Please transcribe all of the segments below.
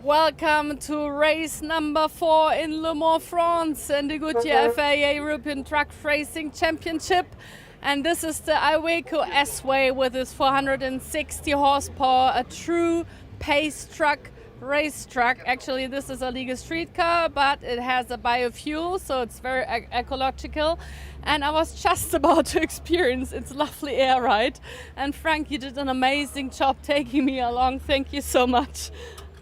Welcome to race number 4 in Le Mans, France, in the Goodyear FIA European Truck Racing Championship. And this is the Iveco S-Way with its 460 horsepower, a true pace truck, race truck. Actually, this is a legal street car, but it has a biofuel, so it's very ecological. And I was just about to experience its lovely air ride. And Frank, you did an amazing job taking me along. Thank you so much.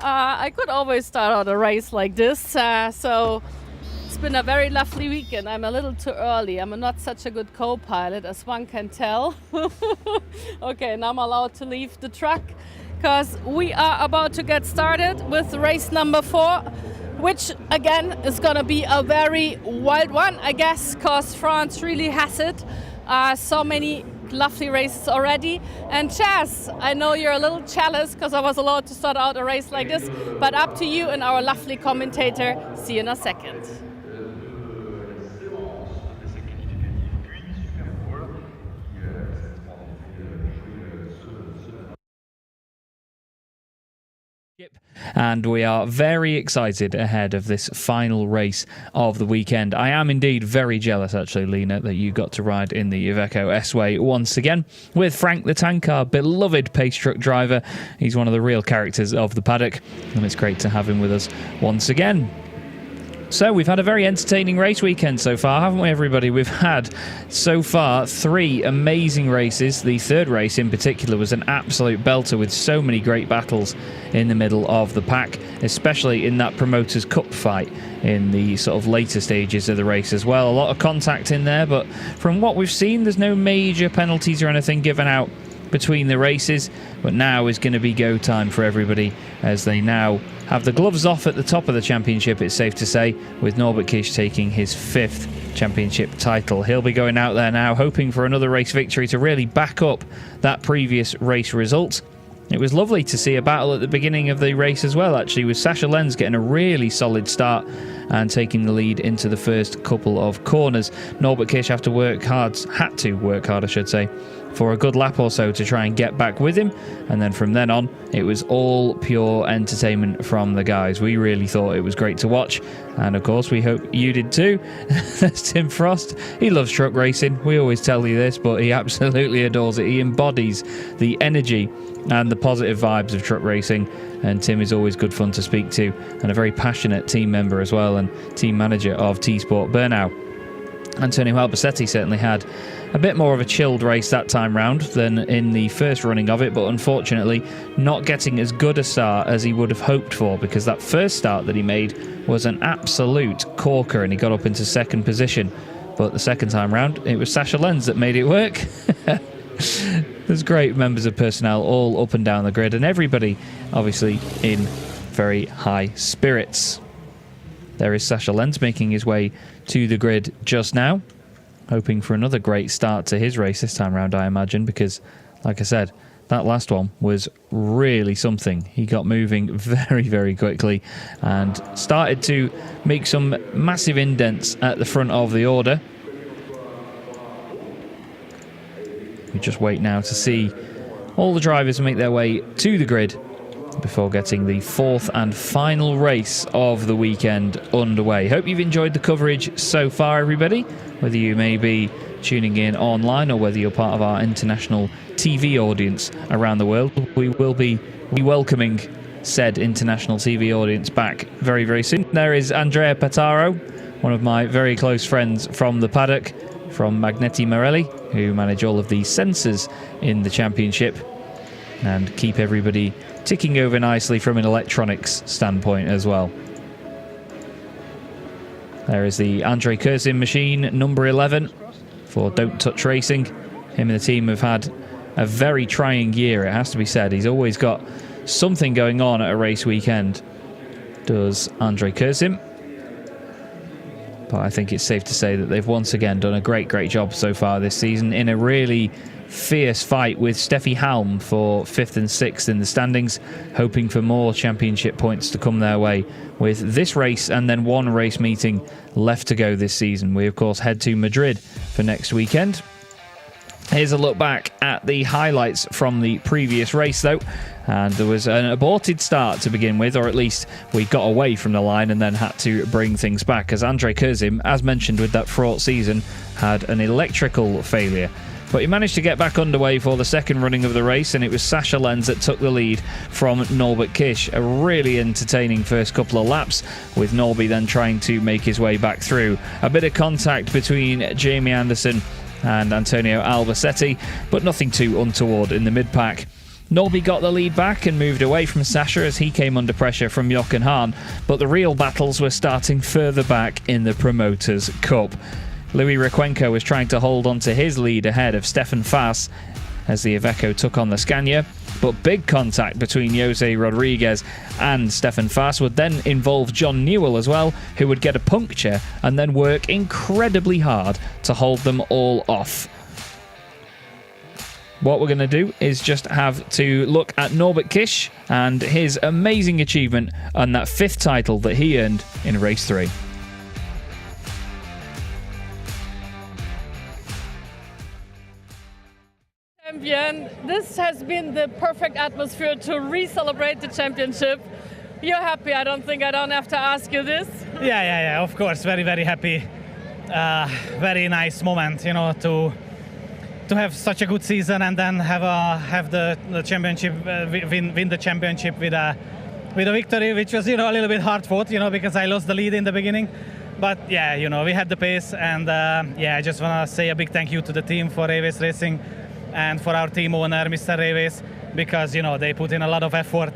I could always start out a race like this, so it's been a very lovely weekend. I'm a little too early. I'm not such a good co-pilot, as one can tell. Okay, now I'm allowed to leave the truck because we are about to get started with race number 4, which again is gonna be a very wild one, I guess, because France really has it. So many lovely races already. And Chaz, I know you're a little jealous because I was allowed to start out a race like this, but up to you and our lovely commentator. See you in a second. And we are very excited ahead of this final race of the weekend. I am indeed very jealous, actually, Lena, that you got to ride in the Iveco S-Way once again with Frank the Tank, our beloved pace truck driver. He's one of the real characters of the paddock, and it's great to have him with us once again. So we've had a very entertaining race weekend so far, haven't we, everybody? We've had, so far, 3 amazing races. The third race in particular was an absolute belter with so many great battles in the middle of the pack, especially in that Promoters' Cup fight in the sort of later stages of the race as well. A lot of contact in there, but from what we've seen, there's no major penalties or anything given out between the races. But now is going to be go time for everybody as they now have the gloves off at the top of the championship, it's safe to say, with Norbert Kish taking his 5th championship title. He'll be going out there now hoping for another race victory to really back up that previous race result. It was lovely to see a battle at the beginning of the race as well, actually, with Sasha Lenz getting a really solid start and taking the lead into the first couple of corners. Norbert Kish had to work hard, I should say, for a good lap or so to try and get back with him, and then from then on it was all pure entertainment from the guys. We really thought it was great to watch, and of course we hope you did too. That's Tim Frost. He loves truck racing, we always tell you this, but he absolutely adores it. He embodies the energy and the positive vibes of truck racing, and Tim is always good fun to speak to, and a very passionate team member as well, and team manager of T-Sport Burnau. Antonio Albacete certainly had a bit more of a chilled race that time round than in the first running of it, but unfortunately not getting as good a start as he would have hoped for, because that first start that he made was an absolute corker and he got up into 2nd position. But the second time round, it was Sasha Lenz that made it work. There's great members of personnel all up and down the grid, and everybody obviously in very high spirits. There is Sasha Lenz making his way to the grid just now, hoping for another great start to his race this time round, I imagine, because, like I said, that last one was really something. He got moving very, very quickly and started to make some massive indents at the front of the order. We just wait now to see all the drivers make their way to the grid before getting the 4th and final race of the weekend underway. Hope you've enjoyed the coverage so far, everybody, whether you may be tuning in online or whether you're part of our international TV audience around the world. We will be welcoming said international TV audience back very, very soon. There is Andrea Pataro, one of my very close friends from the paddock, from Magneti Marelli, who manage all of the sensors in the championship and keep everybody ticking over nicely from an electronics standpoint as well. There is the Andrei Kurzin machine, number 11, for Don't Touch Racing. Him and the team have had a very trying year, it has to be said. He's always got something going on at a race weekend, does Andrei Kurzin. But I think it's safe to say that they've once again done a great job so far this season in a really fierce fight with Steffi Halm for 5th and 6th in the standings, hoping for more championship points to come their way with this race and then one race meeting left to go this season. We of course head to Madrid for next weekend Here's a look back at the highlights from the previous race, though. And there was an aborted start to begin with, or at least we got away from the line and then had to bring things back, as Andrei Kurzim, as mentioned with that fraught season, had an electrical failure. But he managed to get back underway for the second running of the race, and it was Sasha Lenz that took the lead from Norbert Kish. A really entertaining first couple of laps, with Norby then trying to make his way back through. A bit of contact between Jamie Anderson and Antonio Albacete, but nothing too untoward in the mid-pack. Norby got the lead back and moved away from Sasha as he came under pressure from Jochen Hahn, but the real battles were starting further back in the Promoters' Cup. Louis Requenco was trying to hold on to his lead ahead of Stefan Fass as the Iveco took on the Scania, but big contact between Jose Rodriguez and Stefan Fass would then involve John Newell as well, who would get a puncture and then work incredibly hard to hold them all off. What we're going to do is just have to look at Norbert Kish and his amazing achievement on that 5th title that he earned in race 3. Champion, this has been the perfect atmosphere to re-celebrate the championship. You're happy, I don't have to ask you this. Yeah, of course, very, very happy. Very nice moment, you know, to have such a good season and then have the championship, win the championship with a victory, which was, you know, a little bit hard fought, you know, because I lost the lead in the beginning. But yeah, you know, we had the pace, and I just want to say a big thank you to the team for Rayways Racing and for our team owner, Mr. Rayways, because, you know, they put in a lot of effort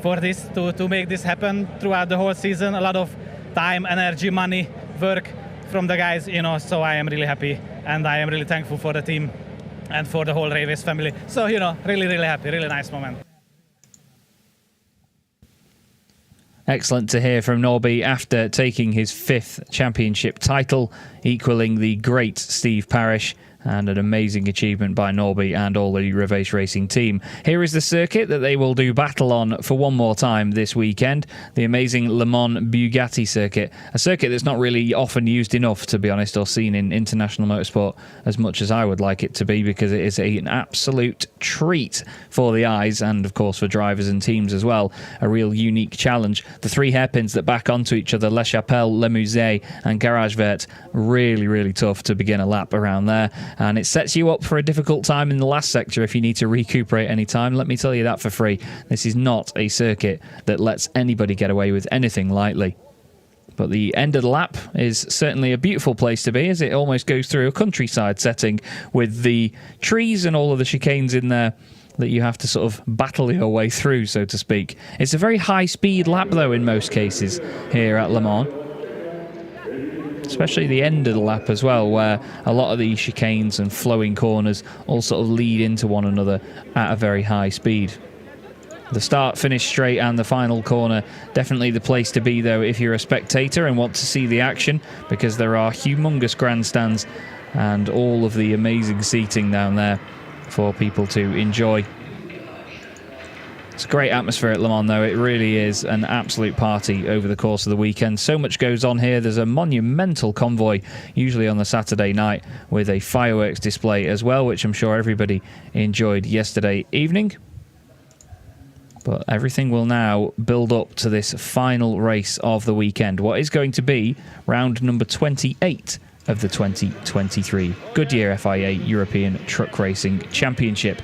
for this to make this happen throughout the whole season. A lot of time, energy, money, work from the guys, you know, so I am really happy, and I am really thankful for the team and for the whole Rayways family. So, you know, really, really happy, really nice moment. Excellent to hear from Norby after taking his 5th championship title, equaling the great Steve Parish, and an amazing achievement by Norby and all the Rayways Racing team. Here is the circuit that they will do battle on for one more time this weekend, the amazing Le Mans Bugatti circuit, a circuit that's not really often used enough, to be honest, or seen in international motorsport as much as I would like it to be, because it is an absolute treat for the eyes and, of course, for drivers and teams as well. A real unique challenge. The 3 hairpins that back onto each other, La Chapelle, Le Musée and Garage Vert, really, really tough to begin a lap around there. And it sets you up for a difficult time in the last sector if you need to recuperate any time. Let me tell you that for free. This is not a circuit that lets anybody get away with anything lightly. But the end of the lap is certainly a beautiful place to be, as it almost goes through a countryside setting with the trees and all of the chicanes in there that you have to sort of battle your way through, so to speak. It's a very high-speed lap, though, in most cases here at Le Mans. Especially the end of the lap as well, where a lot of the chicanes and flowing corners all sort of lead into one another at a very high speed. The start, finish straight and the final corner, definitely the place to be, though, if you're a spectator and want to see the action, because there are humongous grandstands and all of the amazing seating down there for people to enjoy. It's a great atmosphere at Le Mans, though. It really is an absolute party over the course of the weekend. So much goes on here. There's a monumental convoy, usually on the Saturday night, with a fireworks display as well, which I'm sure everybody enjoyed yesterday evening. But everything will now build up to this final race of the weekend, what is going to be round number 28 of the 2023 Goodyear FIA European Truck Racing Championship.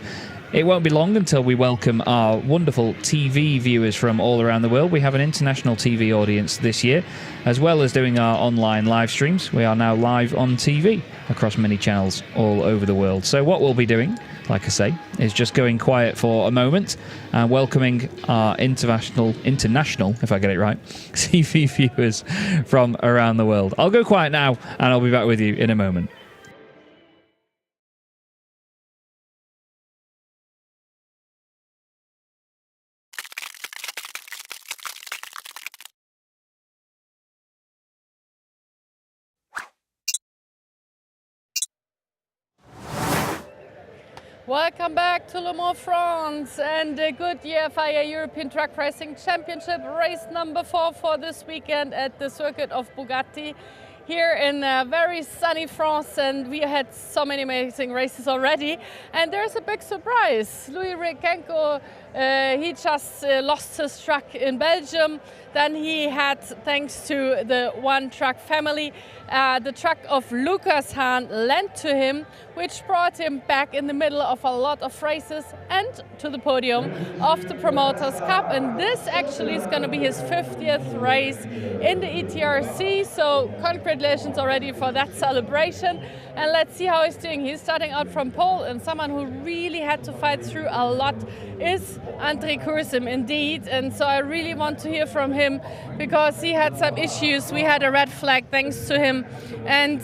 It won't be long until we welcome our wonderful TV viewers from all around the world. We have an international TV audience this year, as well as doing our online live streams. We are now live on TV across many channels all over the world. So what we'll be doing, like I say, is just going quiet for a moment and welcoming our international, if I get it right, TV viewers from around the world. I'll go quiet now and I'll be back with you in a moment. Welcome back to Le Mans France and the Goodyear FIA European Truck Racing Championship, race number 4 for this weekend at the circuit of Bugatti here in very sunny France, and we had so many amazing races already. And there's a big surprise. Louis Rekenko, he just lost his truck in Belgium. Then he had, thanks to the One Truck family, the truck of Lucas Hahn lent to him, which brought him back in the middle of a lot of races and to the podium of the Promoters Cup. And this actually is going to be his 50th race in the ETRC. So congratulations already for that celebration. And let's see how he's doing. He's starting out from pole, and someone who really had to fight through a lot is André Kursim indeed. And so I really want to hear from him, because he had some issues. We had a red flag thanks to him, and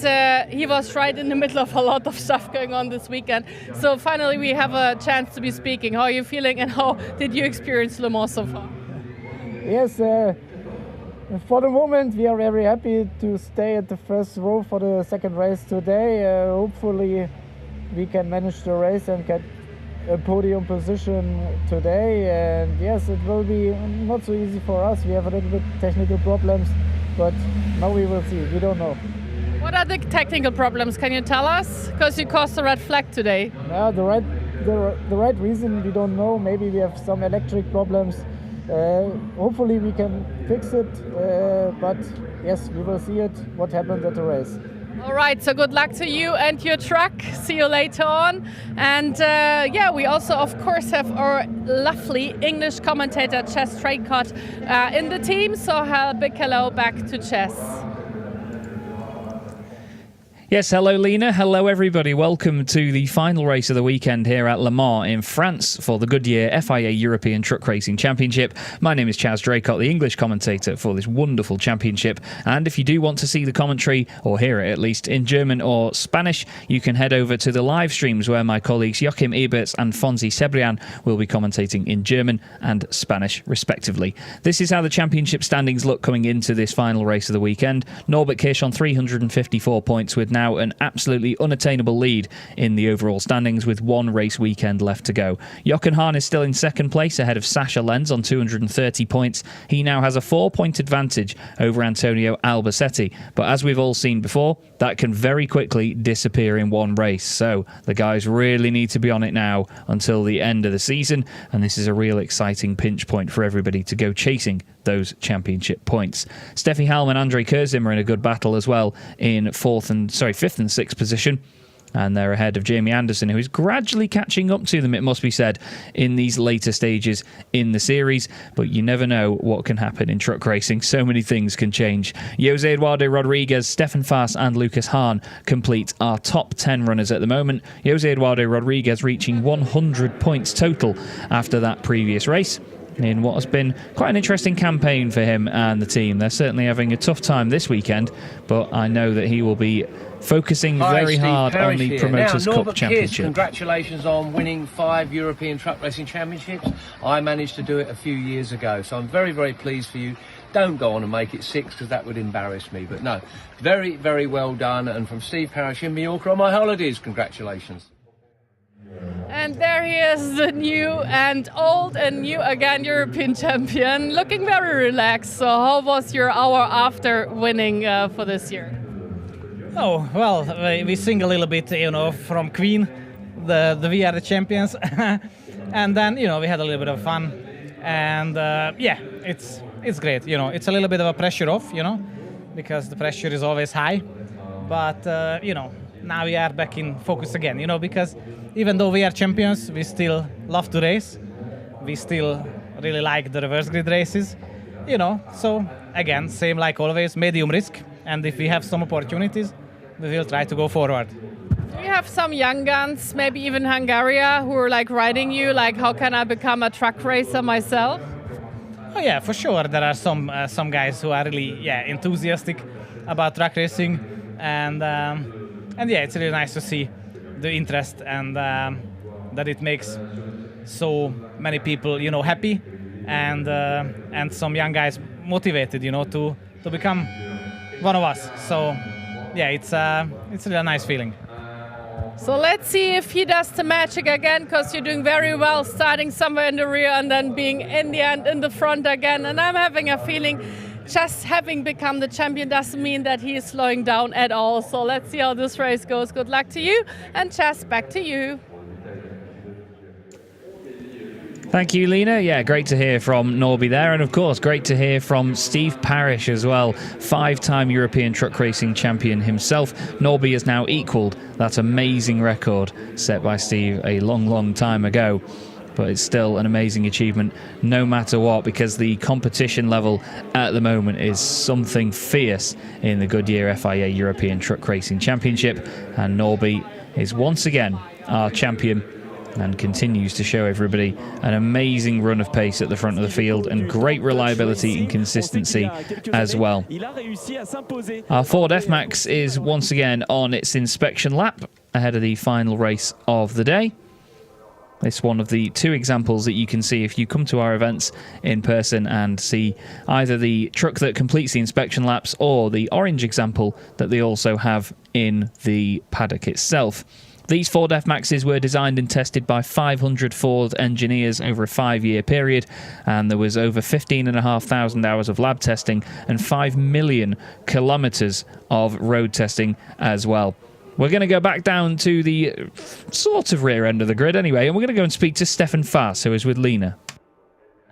he was right in the middle of a lot of stuff going on this weekend. So finally we have a chance to be speaking. How are you feeling, and how did you experience Le Mans so far? Yes, for the moment we are very happy to stay at the first row for the second race today. Hopefully we can manage the race and get a podium position today. And yes, it will be not so easy for us. We have a little bit technical problems, but now we will see. We don't know. What are the technical problems? Can you tell us? Because you caused a red flag today. Yeah, the right reason we don't know. Maybe we have some electric problems. Hopefully we can fix it, but yes, we will see what happens at the race. All right, so good luck to you and your truck. See you later on. And yeah, we also, of course, have our lovely English commentator, Chess Traycott, in the team. So a big hello back to Chess. Yes, hello Lena, hello everybody. Welcome to the final race of the weekend here at Le Mans in France for the Goodyear FIA European Truck Racing Championship. My name is Chaz Draycott, the English commentator for this wonderful championship. And if you do want to see the commentary, or hear it at least, in German or Spanish, you can head over to the live streams where my colleagues Joachim Eberts and Fonzie Cebrian will be commentating in German and Spanish respectively. This is how the championship standings look coming into this final race of the weekend. Norbert Kish on 354 points with now an absolutely unattainable lead in the overall standings with one race weekend left to go. Jochen Hahn is still in second place ahead of Sascha Lenz on 230 points. He now has a 4-point advantage over Antonio Albacete, but as we've all seen before, that can very quickly disappear in one race. So the guys really need to be on it now until the end of the season, and this is a real exciting pinch point for everybody to go chasing those championship points. Steffi Halm and André Kurzim are in a good battle as well in fifth and sixth position, and they're ahead of Jamie Anderson, who is gradually catching up to them, it must be said, in these later stages in the series. But you never know what can happen in truck racing. So many things can change. Jose Eduardo Rodriguez, Stefan Faas and Lucas Hahn complete our top 10 runners at the moment. Jose Eduardo Rodriguez reaching 100 points total after that previous race, in what has been quite an interesting campaign for him and the team. They're certainly having a tough time this weekend, but I know that he will be focusing very hard on the Promoters Cup Championship. Kish, congratulations on winning 5 European Truck Racing Championships. I managed to do it a few years ago, so I'm very, very pleased for you. Don't go on and make it 6, because that would embarrass me. But no, very, very well done. And from Steve Parrish in Mallorca on my holidays, congratulations. And there he is, the new and old and new again European champion, looking very relaxed. So how was your hour after winning for this year? Oh, well, we sing a little bit, from Queen, the We Are the Champions. And then, we had a little bit of fun. And yeah, it's great. It's a little bit of a pressure off, because the pressure is always high. But, now we are back in focus again, because even though we are champions, we still love to race. We still really like the reverse grid races, So, again, same like always, medium risk. And if we have some opportunities, we will try to go forward. Do you have some young guns, maybe even Hungary, who are riding you, how can I become a truck racer myself? Oh yeah, for sure. There are some guys who are really enthusiastic about truck racing, and yeah, it's really nice to see the interest and that it makes so many people happy, and some young guys motivated to become one of us. So yeah, it's really a nice feeling. So let's see if he does the magic again, because you're doing very well, starting somewhere in the rear and then being in the end in the front again. And I'm having a feeling just having become the champion doesn't mean that he is slowing down at all. So let's see how this race goes. Good luck to you. And Chas, back to you. Thank you, Lena. Yeah, great to hear from Norby there. And of course, great to hear from Steve Parish as well. 5-time European truck racing champion himself. Norby has now equalled that amazing record set by Steve a long, long time ago. But it's still an amazing achievement no matter what, because the competition level at the moment is something fierce in the Goodyear FIA European Truck Racing Championship. And Norby is once again our champion and continues to show everybody an amazing run of pace at the front of the field and great reliability and consistency as well. Our Ford F-Max is once again on its inspection lap ahead of the final race of the day. It's one of the 2 examples that you can see if you come to our events in person and see either the truck that completes the inspection laps or the orange example that they also have in the paddock itself. These Ford F-Maxes were designed and tested by 500 Ford engineers over a 5-year period, and there was over 15,500 hours of lab testing and 5 million kilometres of road testing as well. We're going to go back down to the sort of rear end of the grid anyway, and we're going to go and speak to Stefan Faas, who is with Lena.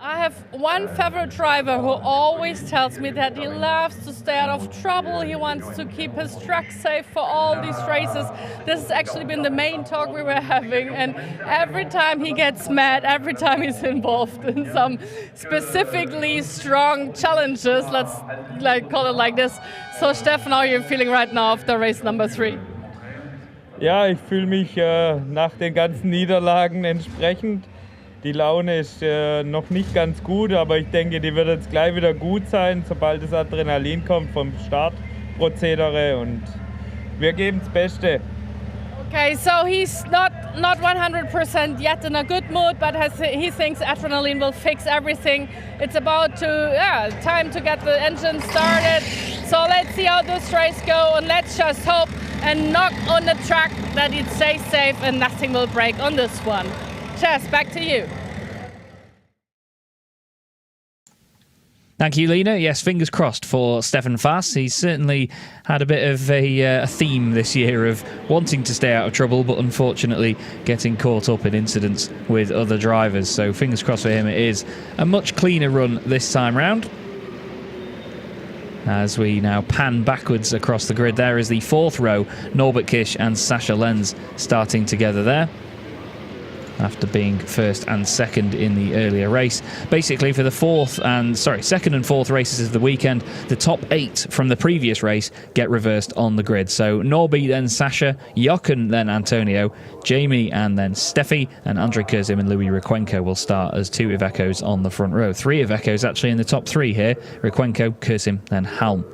I have one favorite driver who always tells me that he loves to stay out of trouble. He wants to keep his truck safe for all these races. This has actually been the main talk we were having, and every time he gets mad, every time he's involved in some specifically strong challenges, let's call it like this. So Stefan, how are you feeling right now after race number 3? Ja, ich fühle mich nach den ganzen Niederlagen entsprechend. Die Laune ist noch nicht ganz gut, aber ich denke, die wird jetzt gleich wieder gut sein, sobald das Adrenalin kommt vom Startprozedere, und wir geben das Beste. Okay, so he's not 100% yet in a good mood, but he thinks adrenaline will fix everything. It's about time to get the engine started. So let's see how this race goes, and let's just hope and knock on the track that it stays safe and nothing will break on this one. Chas, back to you. Thank you, Lena. Yes, fingers crossed for Stefan Faas. He's certainly had a bit of a theme this year of wanting to stay out of trouble, but unfortunately getting caught up in incidents with other drivers. So fingers crossed for him. It is a much cleaner run this time round. As we now pan backwards across the grid, there is the 4th row, Norbert Kish and Sascha Lenz starting together there, after being 1st and 2nd in the earlier race. Basically, for the 2nd and 4th races of the weekend, the top 8 from the previous race get reversed on the grid. So Norby, then Sascha, Jochen, then Antonio, Jamie, and then Steffi, and Andrei Kurzim and Louis Requenco will start as 2 Ivecos on the front row. 3 Ivecos actually in the top 3 here. Requenco, Kurzim, then Halm.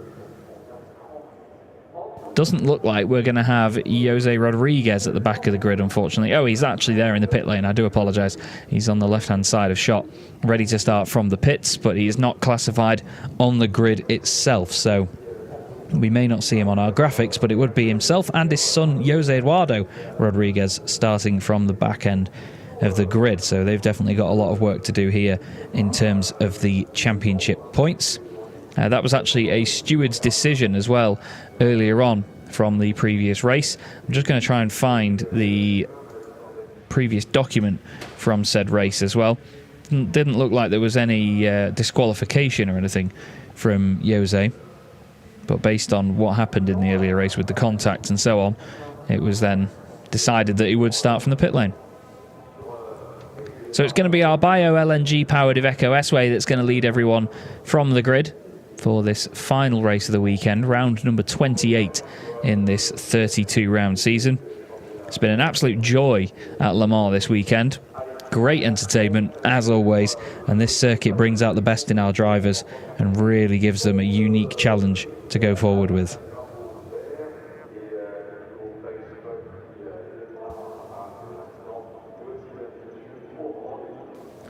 Doesn't look like we're going to have Jose Rodriguez at the back of the grid, unfortunately. Oh, he's actually there in the pit lane. I do apologise. He's on the left-hand side of shot, ready to start from the pits, but he is not classified on the grid itself. So we may not see him on our graphics, but it would be himself and his son, Jose Eduardo Rodriguez, starting from the back end of the grid. So they've definitely got a lot of work to do here in terms of the championship points. That was actually a steward's decision as well earlier on from the previous race. I'm just going to try and find the previous document from said race as well. Didn't look like there was any disqualification or anything from Jose, but based on what happened in the earlier race with the contact and so on, it was then decided that he would start from the pit lane. So it's going to be our bio-LNG powered Iveco S-Way that's going to lead everyone from the grid for this final race of the weekend, round number 28 in this 32-round season. It's been an absolute joy at Le Mans this weekend. Great entertainment, as always, and this circuit brings out the best in our drivers and really gives them a unique challenge to go forward with.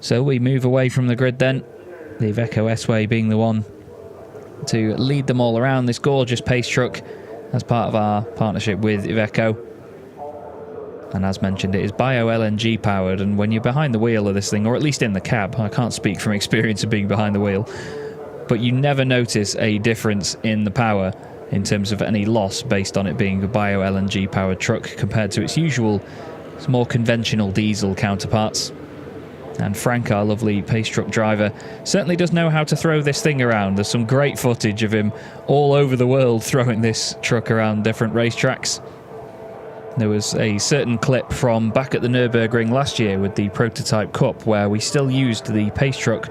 So we move away from the grid then, the Iveco S-Way being the one to lead them all around this gorgeous pace truck as part of our partnership with Iveco. And as mentioned, it is bio-LNG powered, and when you're behind the wheel of this thing, or at least in the cab, I can't speak from experience of being behind the wheel, but you never notice a difference in the power in terms of any loss based on it being a bio-LNG powered truck compared to its usual, more conventional diesel counterparts. And Frank, our lovely pace truck driver, certainly does know how to throw this thing around. There's some great footage of him all over the world throwing this truck around different racetracks. There was a certain clip from back at the Nürburgring last year with the Prototype Cup where we still used the pace truck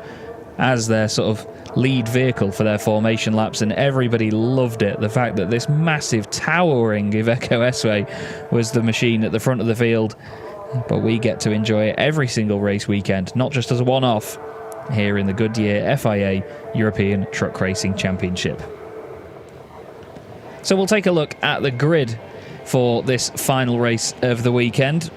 as their sort of lead vehicle for their formation laps, and everybody loved it. The fact that this massive towering Iveco S-Way was the machine at the front of the field, but we get to enjoy it every single race weekend, not just as a one-off here in the Goodyear FIA European Truck Racing Championship. So we'll take a look at the grid for this final race of the weekend,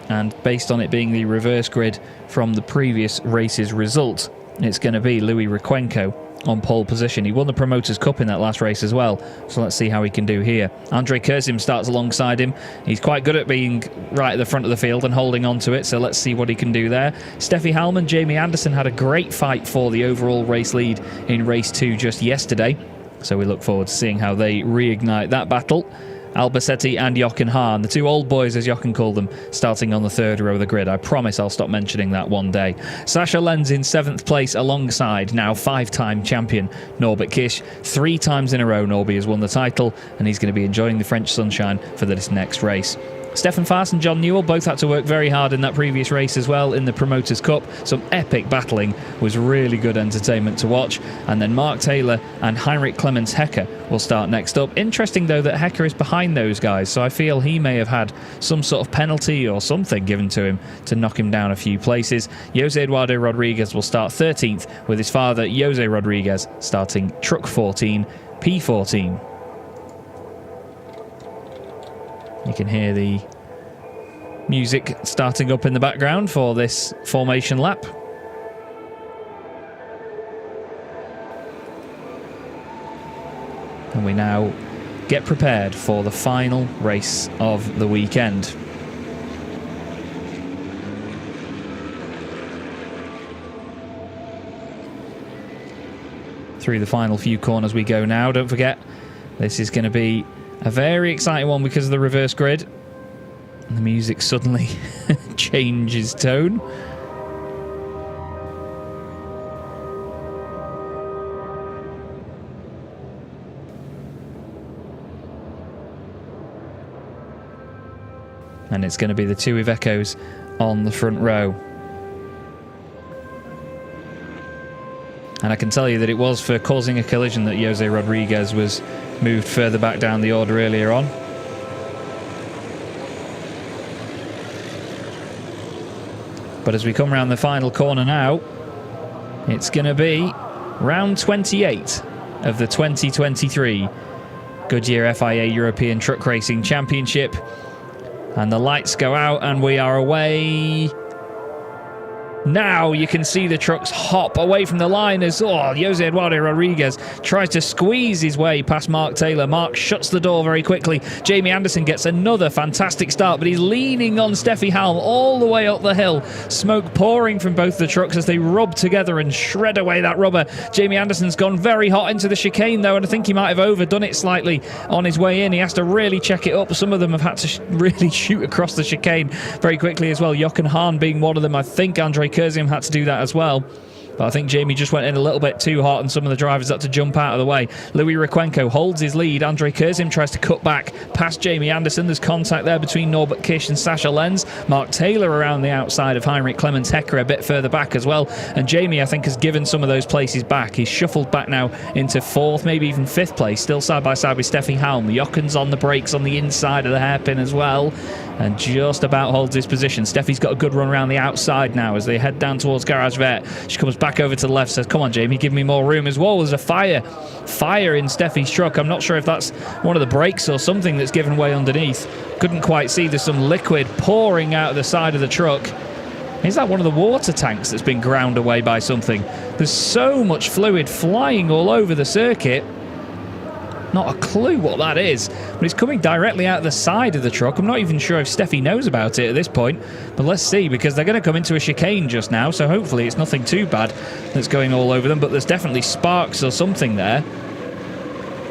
and based on it being the reverse grid from the previous race's result, it's going to be Louis Requenco on pole position. He won the Promoters' Cup in that last race as well, so let's see how he can do here. Andrei Kurzim starts alongside him. He's quite good at being right at the front of the field and holding on to it, so let's see what he can do there. Steffi Hallman, Jamie Anderson had a great fight for the overall race lead in race 2 just yesterday, so we look forward to seeing how they reignite that battle. Albacete and Jochen Hahn, the two old boys as Jochen called them, starting on the third row of the grid. I promise I'll stop mentioning that one day. Sascha Lenz in 7th place alongside now 5-time champion Norbert Kish. 3 times in a row Norby has won the title, and he's going to be enjoying the French sunshine for this next race. Stefan Faas and John Newell both had to work very hard in that previous race as well in the Promoters' Cup. Some epic battling, was really good entertainment to watch. And then Mark Taylor and Heinrich Clemens Hecker will start next up. Interesting though that Hecker is behind those guys, so I feel he may have had some sort of penalty or something given to him to knock him down a few places. Jose Eduardo Rodriguez will start 13th with his father Jose Rodriguez starting truck 14, P14. You can hear the music starting up in the background for this formation lap. And we now get prepared for the final race of the weekend. Through the final few corners we go now. Don't forget, this is going to be a very exciting one because of the reverse grid. And the music suddenly changes tone. And it's going to be the two Ivecos on the front row. And I can tell you that it was for causing a collision that Jose Rodriguez was moved further back down the order earlier on. But as we come around the final corner now, it's going to be round 28 of the 2023 Goodyear FIA European Truck Racing Championship. And the lights go out and we are away. Now you can see the trucks hop away from the line as Jose Eduardo Rodriguez tries to squeeze his way past Mark Taylor. Mark shuts the door very quickly. Jamie Anderson gets another fantastic start, but he's leaning on Steffi Halm all the way up the hill. Smoke pouring from both the trucks as they rub together and shred away that rubber. Jamie Anderson's gone very hot into the chicane though, and I think he might have overdone it slightly on his way in. He has to really check it up. Some of them have had to really shoot across the chicane very quickly as well. Jochen Hahn being one of them. I think Andrei Kurzim had to do that as well. But I think Jamie just went in a little bit too hot and some of the drivers had to jump out of the way. Louis Requenco holds his lead. Andrei Kurzim tries to cut back past Jamie Anderson. There's contact there between Norbert Kish and Sascha Lenz. Mark Taylor around the outside of Heinrich Clemens Hecker a bit further back as well. And Jamie, I think, has given some of those places back. He's shuffled back now into 4th, maybe even 5th place. Still side by side with Steffi Halm. Jochen's on the brakes on the inside of the hairpin as well, and just about holds his position. Steffi's got a good run around the outside now as they head down towards Garage Vert. She comes back over to the left, says, come on Jamie, give me more room as well. There's a fire in Steffi's truck. I'm not sure if that's one of the brakes or something that's given way underneath. Couldn't quite see. There's some liquid pouring out of the side of the truck. Is that one of the water tanks that's been ground away by something? There's so much fluid flying all over the circuit. Not a clue what that is, but it's coming directly out of the side of the truck. I'm not even sure if Steffi knows about it at this point, but let's see, because they're going to come into a chicane just now, so hopefully it's nothing too bad that's going all over them, but there's definitely sparks or something there.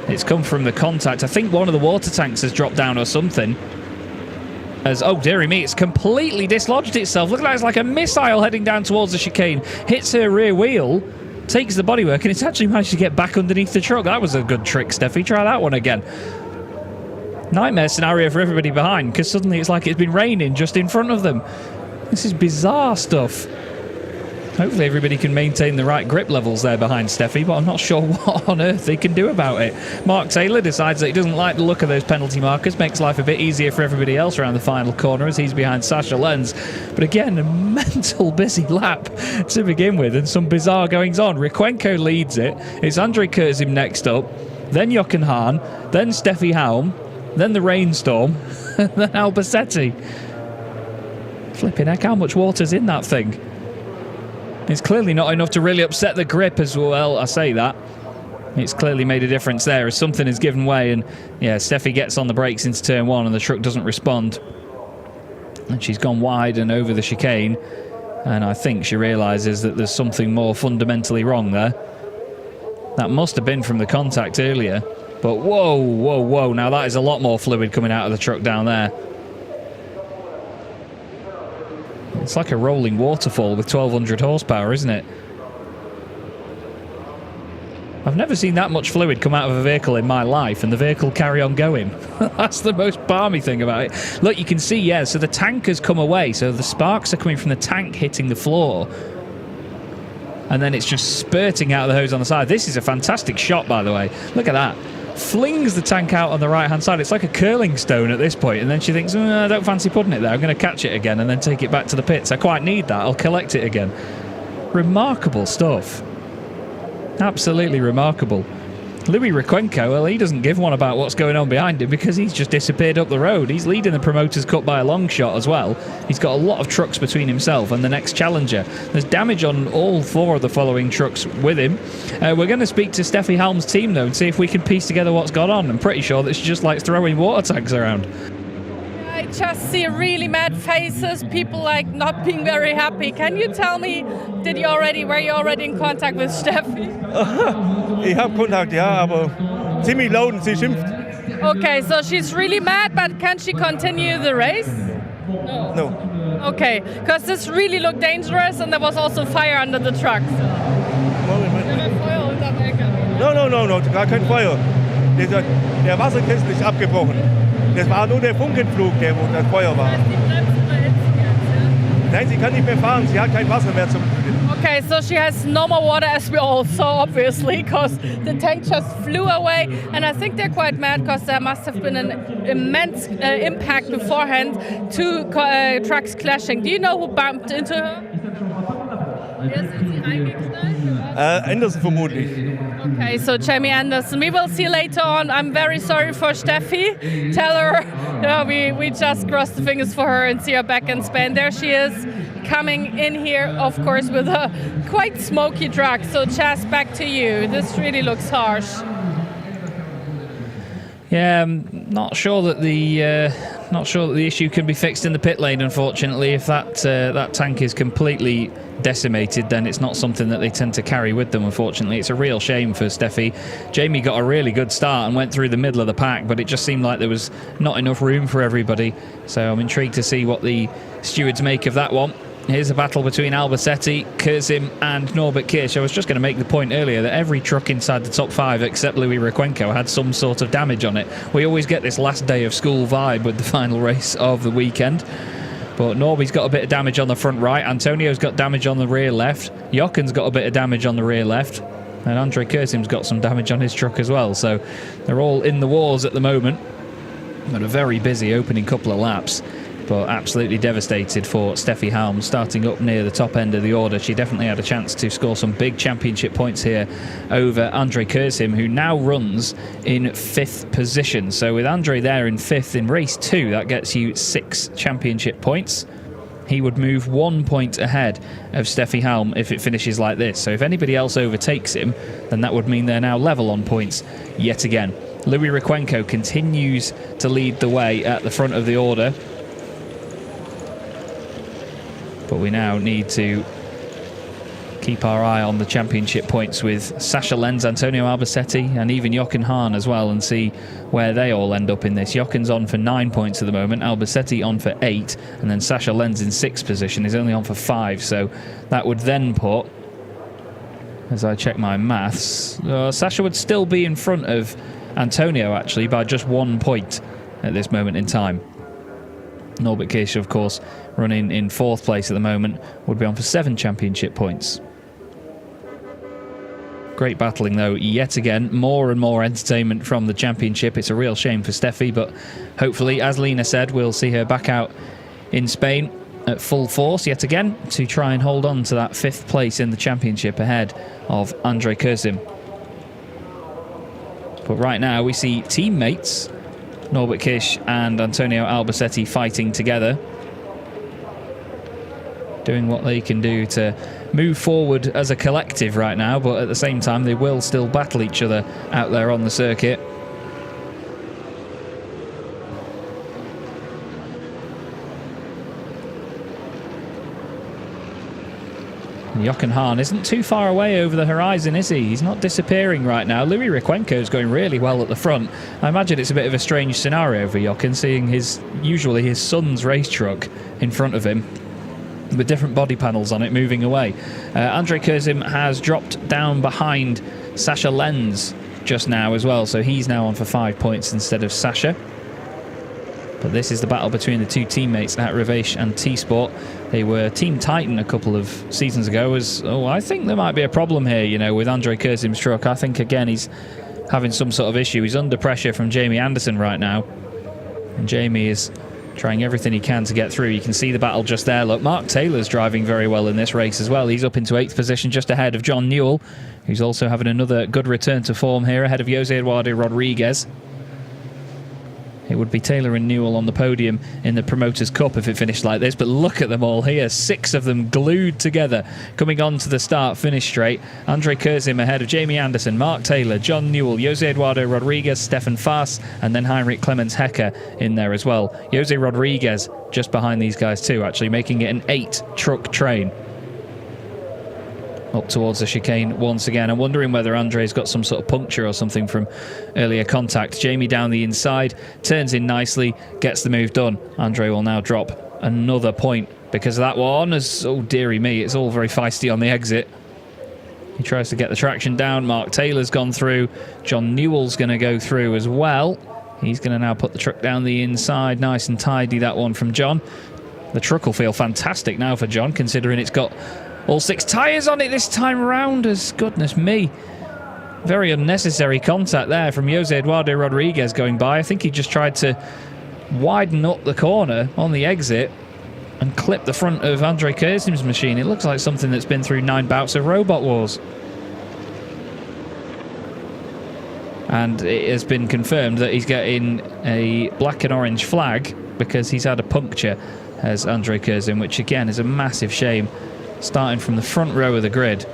It's come from the contact. I think one of the water tanks has dropped down or something. As, oh dearie me, it's completely dislodged itself. Look at that, it's like a missile heading down towards the chicane. Hits her rear wheel, takes the bodywork, and it's actually managed to get back underneath the truck. That was a good trick, Steffi. Try that one again. Nightmare scenario for everybody behind, because suddenly it's like it's been raining just in front of them. This is bizarre stuff. Hopefully everybody can maintain the right grip levels there behind Steffi, but I'm not sure what on earth they can do about it. Mark Taylor decides that he doesn't like the look of those penalty markers, makes life a bit easier for everybody else around the final corner as he's behind Sasha Lenz. But again, a mental busy lap to begin with, and some bizarre goings on. Rykwenko leads it. It's Andre Kurzim next up, then Jochen Hahn, then Steffi Halm, then the rainstorm, and then Albacete. Flipping heck, how much water's in that thing? It's clearly not enough to really upset the grip as well. I say that. It's clearly made a difference there as something has given way, and yeah, Steffi gets on the brakes into turn one and the truck doesn't respond. And she's gone wide and over the chicane, and I think she realises that there's something more fundamentally wrong there. That must have been from the contact earlier. But whoa, whoa, whoa. Now that is a lot more fluid coming out of the truck down there. It's like a rolling waterfall with 1200 horsepower, isn't it? I've never seen that much fluid come out of a vehicle in my life, and the vehicle carry on going. That's the most balmy thing about it. Look, you can see, yeah, so the tank has come away, so the sparks are coming from the tank hitting the floor. And then it's just spurting out of the hose on the side. This is a fantastic shot, by the way. Look at that. Flings the tank out on the right-hand side. It's like a curling stone at this point, and then she thinks, I don't fancy putting it there. I'm going to catch it again and then take it back to the pits. I quite need that. I'll collect it again. Remarkable stuff. Absolutely remarkable. Louis Rykwenko, well, he doesn't give one about what's going on behind him because he's just disappeared up the road. He's leading the Promoters' Cup by a long shot as well. He's got a lot of trucks between himself and the next challenger. There's damage on all four of the following trucks with him. We're going to speak to Steffi Halm's team, though, and see if we can piece together what's gone on. I'm pretty sure that she just likes throwing water tanks around. I just see really mad faces, people like not being very happy. Can you tell me, were you already in contact with Steffi? Ich habe Kontakt, ja, aber ziemlich laut und sie schimpft. Okay, so she's really mad, but can she continue the race? No. Okay, because this really looked dangerous and there was also fire under the truck. No, gar kein Feuer. Der Wasserkessel ist abgebrochen. Das war nur der Funkenflug, wo das Feuer war. Nein, sie kann nicht mehr fahren, sie hat kein Wasser mehr zum... Okay, so she has no more water, as we all saw, obviously, because the tank just flew away. And I think they're quite mad because there must have been an immense impact beforehand, two trucks clashing. Do you know who bumped into her? Anderson vermutlich. Okay, so Jamie Anderson. We will see later on. I'm very sorry for Steffi. Tell her we just cross the fingers for her and see her back in Spain. There she is, coming in here, of course, with a quite smoky truck. So Chas, back to you. This really looks harsh. Yeah, I'm not sure that the issue can be fixed in the pit lane. Unfortunately, if that tank is completely decimated, then it's not something that they tend to carry with them. Unfortunately, it's a real shame for Steffi. Jamie got a really good start and went through the middle of the pack, but it just seemed like there was not enough room for everybody. So I'm intrigued to see what the stewards make of that one. Here's a battle between Albacete, Kurzim and Norbert Kish. I was just going to make the point earlier that every truck inside the top five except Louis Rykwenko had some sort of damage on it. We always get this last day of school vibe with the final race of the weekend. But Norby's got a bit of damage on the front right. Antonio's got damage on the rear left. Jochen's got a bit of damage on the rear left. And Andre Kurzim's got some damage on his truck as well. So they're all in the wars at the moment. But a very busy opening couple of laps. But absolutely devastated for Steffi Halm, starting up near the top end of the order. She definitely had a chance to score some big championship points here over Andre Kurzim, who now runs in 5th position. So with Andre there in 5th in race 2, that gets you 6 championship points. He would move 1 point ahead of Steffi Halm if it finishes like this. So if anybody else overtakes him, then that would mean they're now level on points yet again. Louis Rykwenko continues to lead the way at the front of the order. But we now need to keep our eye on the championship points with Sasha Lenz, Antonio Albacete and even Jochen Hahn as well, and see where they all end up in this. Jochen's on for 9 points at the moment, Albacete on for 8, and then Sasha Lenz in 6th position is only on for 5. So that would then put, as I check my maths, Sasha would still be in front of Antonio actually by just 1 point at this moment in time. Norbert Kish, of course, running in 4th place at the moment, would be on for 7 championship points. Great battling though, yet again. More and more entertainment from the championship. It's a real shame for Steffi, but hopefully, as Lena said, we'll see her back out in Spain at full force yet again to try and hold on to that 5th place in the championship ahead of Andre Kurzim. But right now we see teammates Norbert Kish and Antonio Albacete fighting together, doing what they can do to move forward as a collective right now, but at the same time they will still battle each other out there on the circuit. Jochen Hahn isn't too far away over the horizon, is he? He's not disappearing right now. Louis Rykwenko is going really well at the front. I imagine it's a bit of a strange scenario for Jochen, seeing usually his son's race truck in front of him with different body panels on it moving away. Andre Kurzim has dropped down behind Sasha Lenz just now as well, so he's now on for 5 points instead of Sasha. But this is the battle between the two teammates at Revesh and T-Sport. They were Team Titan a couple of seasons ago. I think there might be a problem here, with Andre Kurzim's truck. I think, again, he's having some sort of issue. He's under pressure from Jamie Anderson right now. And Jamie is trying everything he can to get through. You can see the battle just there. Look, Mark Taylor's driving very well in this race as well. He's up into 8th position, just ahead of John Newell, who's also having another good return to form here, ahead of Jose Eduardo Rodriguez. It would be Taylor and Newell on the podium in the Promoters' Cup if it finished like this, but look at them all here. 6 of them glued together, coming on to the start, finish straight. Andre Kurzim ahead of Jamie Anderson, Mark Taylor, John Newell, Jose Eduardo Rodriguez, Stefan Faas, and then Heinrich Clemens Hecker in there as well. Jose Rodriguez just behind these guys too, actually, making it an 8-truck train up towards the chicane once again. I'm wondering whether Andre's got some sort of puncture or something from earlier contact. Jamie down the inside, turns in nicely, gets the move done. Andre will now drop another point because of that one. Oh dearie me, it's all very feisty on the exit. He tries to get the traction down. Mark Taylor's gone through. John Newell's going to go through as well. He's going to now put the truck down the inside. Nice and tidy, that one from John. The truck will feel fantastic now for John, considering it's got all 6 tyres on it this time around. As goodness me. Very unnecessary contact there from Jose Eduardo Rodriguez going by. I think he just tried to widen up the corner on the exit and clip the front of Andre Kurzim's machine. It looks like something that's been through 9 bouts of Robot Wars. And it has been confirmed that he's getting a black and orange flag because he's had a puncture as Andre Kurzim, which again is a massive shame, starting from the front row of the grid,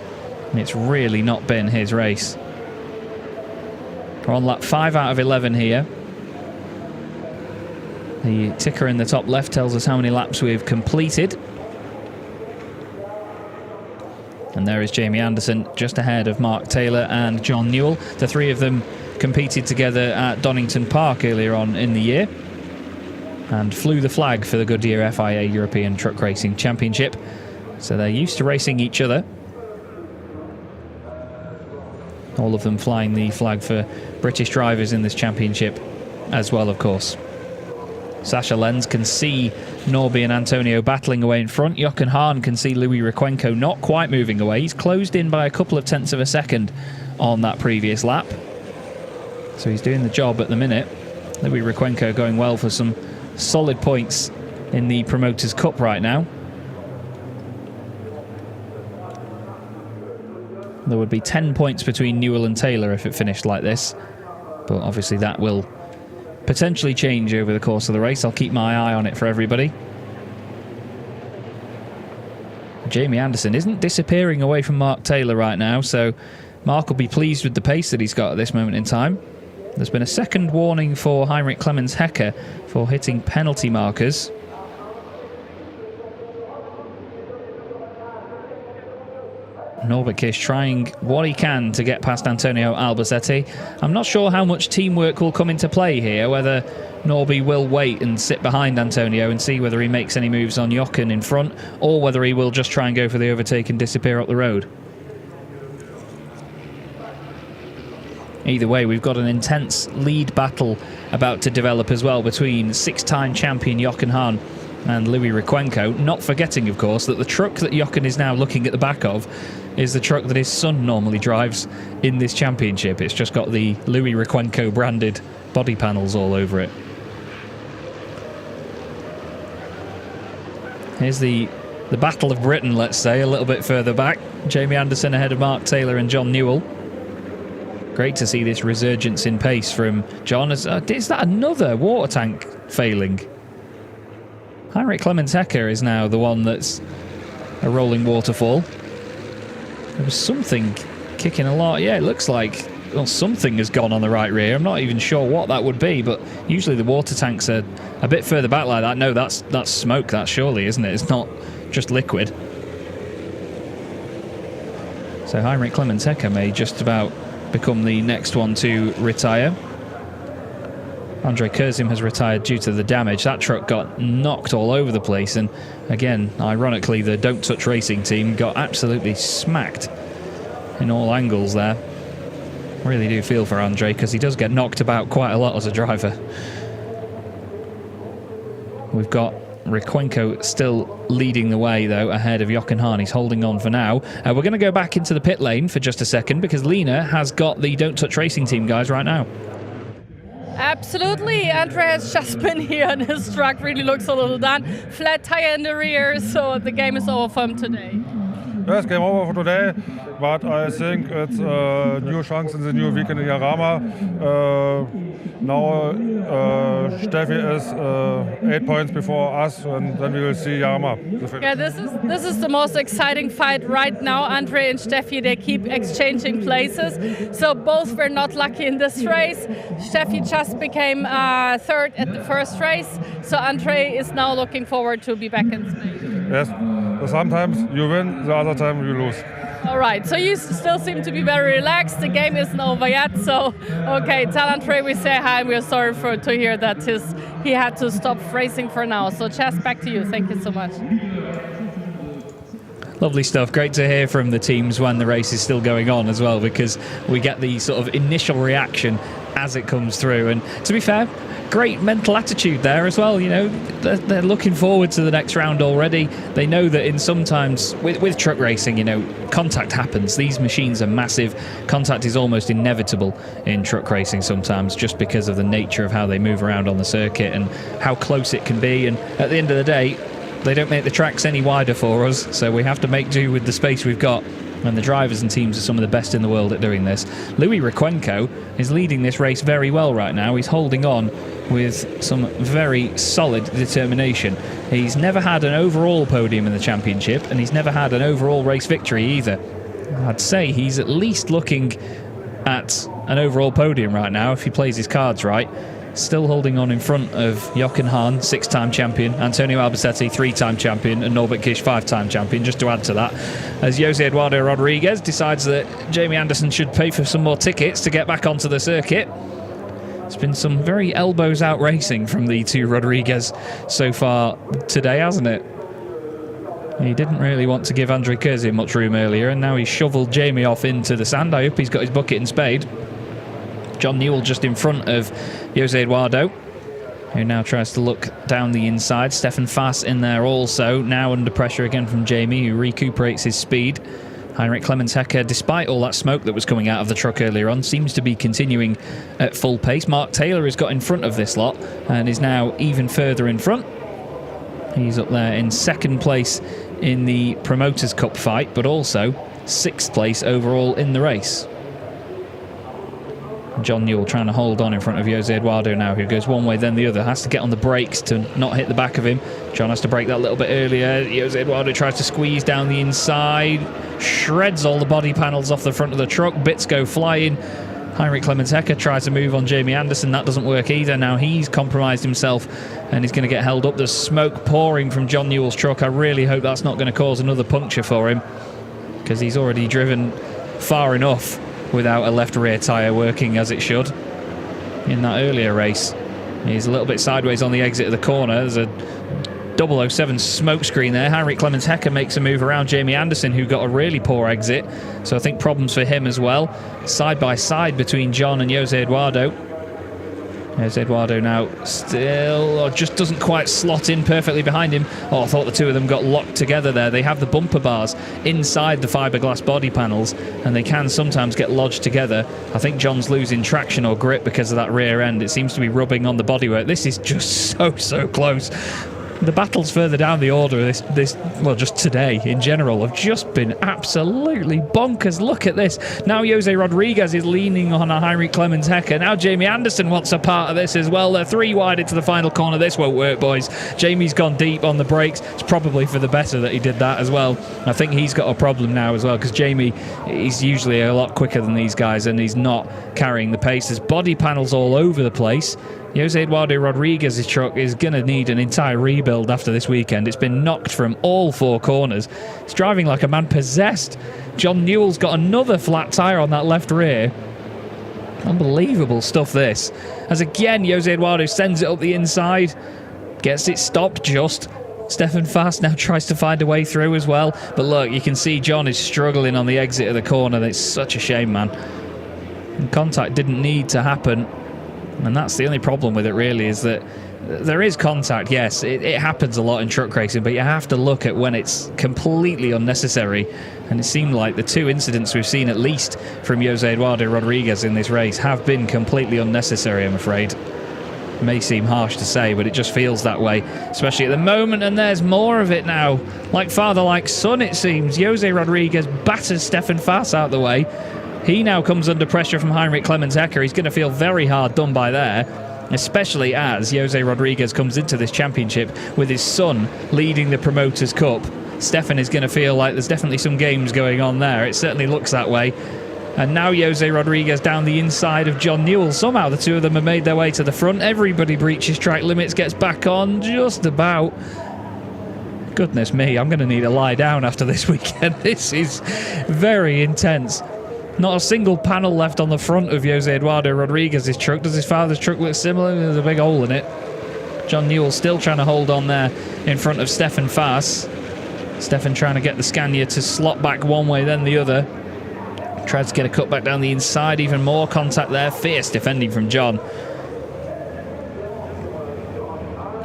and it's really not been his race. We're on lap 5 out of 11 here. The ticker in the top left tells us how many laps we've completed. And there is Jamie Anderson just ahead of Mark Taylor and John Newell. The 3 of them competed together at Donington Park earlier on in the year and flew the flag for the Goodyear FIA European Truck Racing Championship. So they're used to racing each other. All of them flying the flag for British drivers in this championship as well, of course. Sasha Lenz can see Norby and Antonio battling away in front. Jochen Hahn can see Louis Rykwenko not quite moving away. He's closed in by a couple of tenths of a second on that previous lap. So he's doing the job at the minute. Louis Rykwenko going well for some solid points in the Promoters' Cup right now. There would be 10 points between Newell and Taylor if it finished like this. But obviously that will potentially change over the course of the race. I'll keep my eye on it for everybody. Jamie Anderson isn't disappearing away from Mark Taylor right now, so Mark will be pleased with the pace that he's got at this moment in time. There's been a second warning for Heinrich Clemens Hecker for hitting penalty markers. Norbert Kish trying what he can to get past Antonio Albacete. I'm not sure how much teamwork will come into play here, whether Norby will wait and sit behind Antonio and see whether he makes any moves on Jochen in front, or whether he will just try and go for the overtake and disappear up the road. Either way, we've got an intense lead battle about to develop as well between six-time champion Jochen Hahn and Louis Requenco. Not forgetting, of course, that the truck that Jochen is now looking at the back of is the truck that his son normally drives in this championship. It's just got the Louis Requenco branded body panels all over it. Here's the Battle of Britain, let's say, a little bit further back. Jamie Anderson ahead of Mark Taylor and John Newell. Great to see this resurgence in pace from John. Is that another water tank failing? Heinrich Clemens Hecker is now the one that's a rolling waterfall. There was something kicking a lot. Yeah, it looks like something has gone on the right rear. I'm not even sure what that would be, but usually the water tanks are a bit further back like that. No, that's smoke, that surely, isn't it? It's not just liquid. So Heinrich Clemens Hecker may just about become the next one to retire. Andre Kurzim has retired due to the damage. That truck got knocked all over the place, and again, ironically, the Don't Touch Racing team got absolutely smacked in all angles there. Really do feel for Andre, because he does get knocked about quite a lot as a driver. We've got Requenco still leading the way, though, ahead of Jochen Hahn. He's holding on for now. We're going to go back into the pit lane for just a second, because Lena has got the Don't Touch Racing team guys right now. Absolutely. Andre has just been here and his truck really looks a little done. Flat tire in the rear, so the game is over for him today. Yes, game over for today, but I think it's a new chance in the new weekend in Jarama. Now Steffi is 8 points before us, and then we will see Jarama. Yeah, this is the most exciting fight right now. Andre and Steffi, they keep exchanging places, so both were not lucky in this race. Steffi just became third at the first race, so Andre is now looking forward to be back in Spain. Yes, so sometimes you win, the other time you lose. All right, so you still seem to be very relaxed. The game isn't over yet, so okay, tell Andre we say hi. We're sorry to hear that he had to stop racing for now. So Chas, back to you. Thank you so much. Lovely stuff. Great to hear from the teams when the race is still going on as well, because we get the sort of initial reaction as it comes through. And to be fair, great mental attitude there as well. You know, they're looking forward to the next round already. They know that in sometimes with truck racing, you know, contact happens. These machines are massive. Contact is almost inevitable in truck racing sometimes, just because of the nature of how they move around on the circuit and how close it can be. And at the end of the day, they don't make the tracks any wider for us, so we have to make do with the space we've got. And the drivers and teams are some of the best in the world at doing this. Louis Requenco is leading this race very well right now. He's holding on with some very solid determination. He's never had an overall podium in the championship, and he's never had an overall race victory either. I'd say he's at least looking at an overall podium right now if he plays his cards right. Still holding on in front of Jochen Hahn, 6-time champion, Antonio Albacete, 3-time champion, and Norbert Kish, 5-time champion, just to add to that, as Jose Eduardo Rodriguez decides that Jamie Anderson should pay for some more tickets to get back onto the circuit. It's been some very elbows out racing from the two Rodriguez so far today, hasn't it? He didn't really want to give Andre Kurzim much room earlier, and now he's shoveled Jamie off into the sand. I hope he's got his bucket and spade. John Newell just in front of Jose Eduardo, who now tries to look down the inside. Stefan Fass in there also, now under pressure again from Jamie, who recuperates his speed. Heinrich Clemens Hecker, despite all that smoke that was coming out of the truck earlier on, seems to be continuing at full pace. Mark Taylor has got in front of this lot and is now even further in front. He's up there in second place in the Promoters' Cup fight, but also 6th place overall in the race. John Newell trying to hold on in front of Jose Eduardo now, who goes one way then the other, has to get on the brakes to not hit the back of him. John has to brake that a little bit earlier. Jose Eduardo tries to squeeze down the inside, shreds all the body panels off the front of the truck, bits go flying. Heinrich Clemens Hecker tries to move on Jamie Anderson. That doesn't work either. Now he's compromised himself and he's going to get held up. There's smoke pouring from John Newell's truck. I really hope that's not going to cause another puncture for him, because he's already driven far enough without a left rear tyre working as it should in that earlier race. He's a little bit sideways on the exit of the corner. There's a 007 smoke screen there. Heinrich Clemens Hecker makes a move around Jamie Anderson, who got a really poor exit, so I think problems for him as well. Side by side between John and Jose Eduardo. Jose Eduardo now still just doesn't quite slot in perfectly behind him. Oh, I thought the two of them got locked together there. They have the bumper bars inside the fiberglass body panels, and they can sometimes get lodged together. I think John's losing traction or grip because of that rear end. It seems to be rubbing on the bodywork. This is just so close. The battles further down the order, well, just today in general, have just been absolutely bonkers. Look at this. Now Jose Rodriguez is leaning on a Heinrich Clemens Hecker. Now Jamie Anderson wants a part of this as well. They're 3 wide into the final corner. This won't work, boys. Jamie's gone deep on the brakes. It's probably for the better that he did that as well. I think he's got a problem now as well, because Jamie, he's usually a lot quicker than these guys, and he's not carrying the pace. There's body panels all over the place. Jose Eduardo Rodriguez's truck is going to need an entire rebuild after this weekend. It's been knocked from all 4 corners. It's driving like a man possessed. John Newell's got another flat tyre on that left rear. Unbelievable stuff, this. As again, Jose Eduardo sends it up the inside. Gets it stopped just. Stefan Fast now tries to find a way through as well. But look, you can see John is struggling on the exit of the corner. It's such a shame, man. And contact didn't need to happen. And that's the only problem with it, really, is that there is contact. Yes, it happens a lot in truck racing, but you have to look at when it's completely unnecessary. And it seemed like the 2 incidents we've seen, at least from Jose Eduardo Rodriguez in this race, have been completely unnecessary, I'm afraid. It may seem harsh to say, but it just feels that way, especially at the moment. And there's more of it now. Like father, like son, it seems. Jose Rodriguez batters Stefan Fass out the way. He now comes under pressure from Heinrich Clemens Hecker. He's going to feel very hard done by there, especially as Jose Rodriguez comes into this championship with his son leading the Promoters' Cup. Stefan is going to feel like there's definitely some games going on there. It certainly looks that way. And now Jose Rodriguez down the inside of John Newell. Somehow the two of them have made their way to the front. Everybody breaches track limits, gets back on just about. Goodness me, I'm going to need to lie down after this weekend. This is very intense. Not a single panel left on the front of Jose Eduardo Rodriguez's truck. Does his father's truck look similar? There's a big hole in it. John Newell still trying to hold on there in front of Stefan Fass. Stefan trying to get the Scania to slot back one way then the other. Tries to get a cut back down the inside. Even more contact there. Fierce defending from John.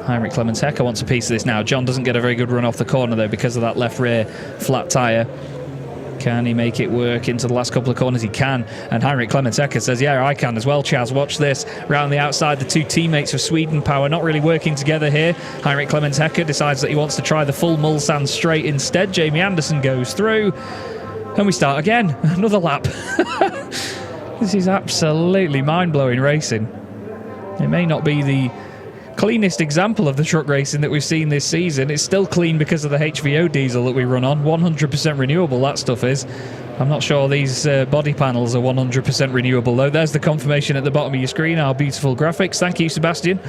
Heinrich Clemens Hecker wants a piece of this now. John doesn't get a very good run off the corner though because of that left rear flat tyre. Can he make it work into the last couple of corners? He can. And Heinrich Clemens Hecker says, yeah, I can as well, Chaz. Watch this. Round the outside, the 2 teammates of Sweden Power not really working together here. Heinrich Clemens Hecker decides that he wants to try the full Mulsanne straight instead. Jamie Anderson goes through. And we start again. Another lap. This is absolutely mind-blowing racing. It may not be the cleanest example of the truck racing that we've seen this season. It's still clean because of the HVO diesel that we run on. 100% renewable, that stuff is. I'm not sure these body panels are 100% renewable, though. There's the confirmation at the bottom of your screen, our beautiful graphics. Thank you, Sebastian.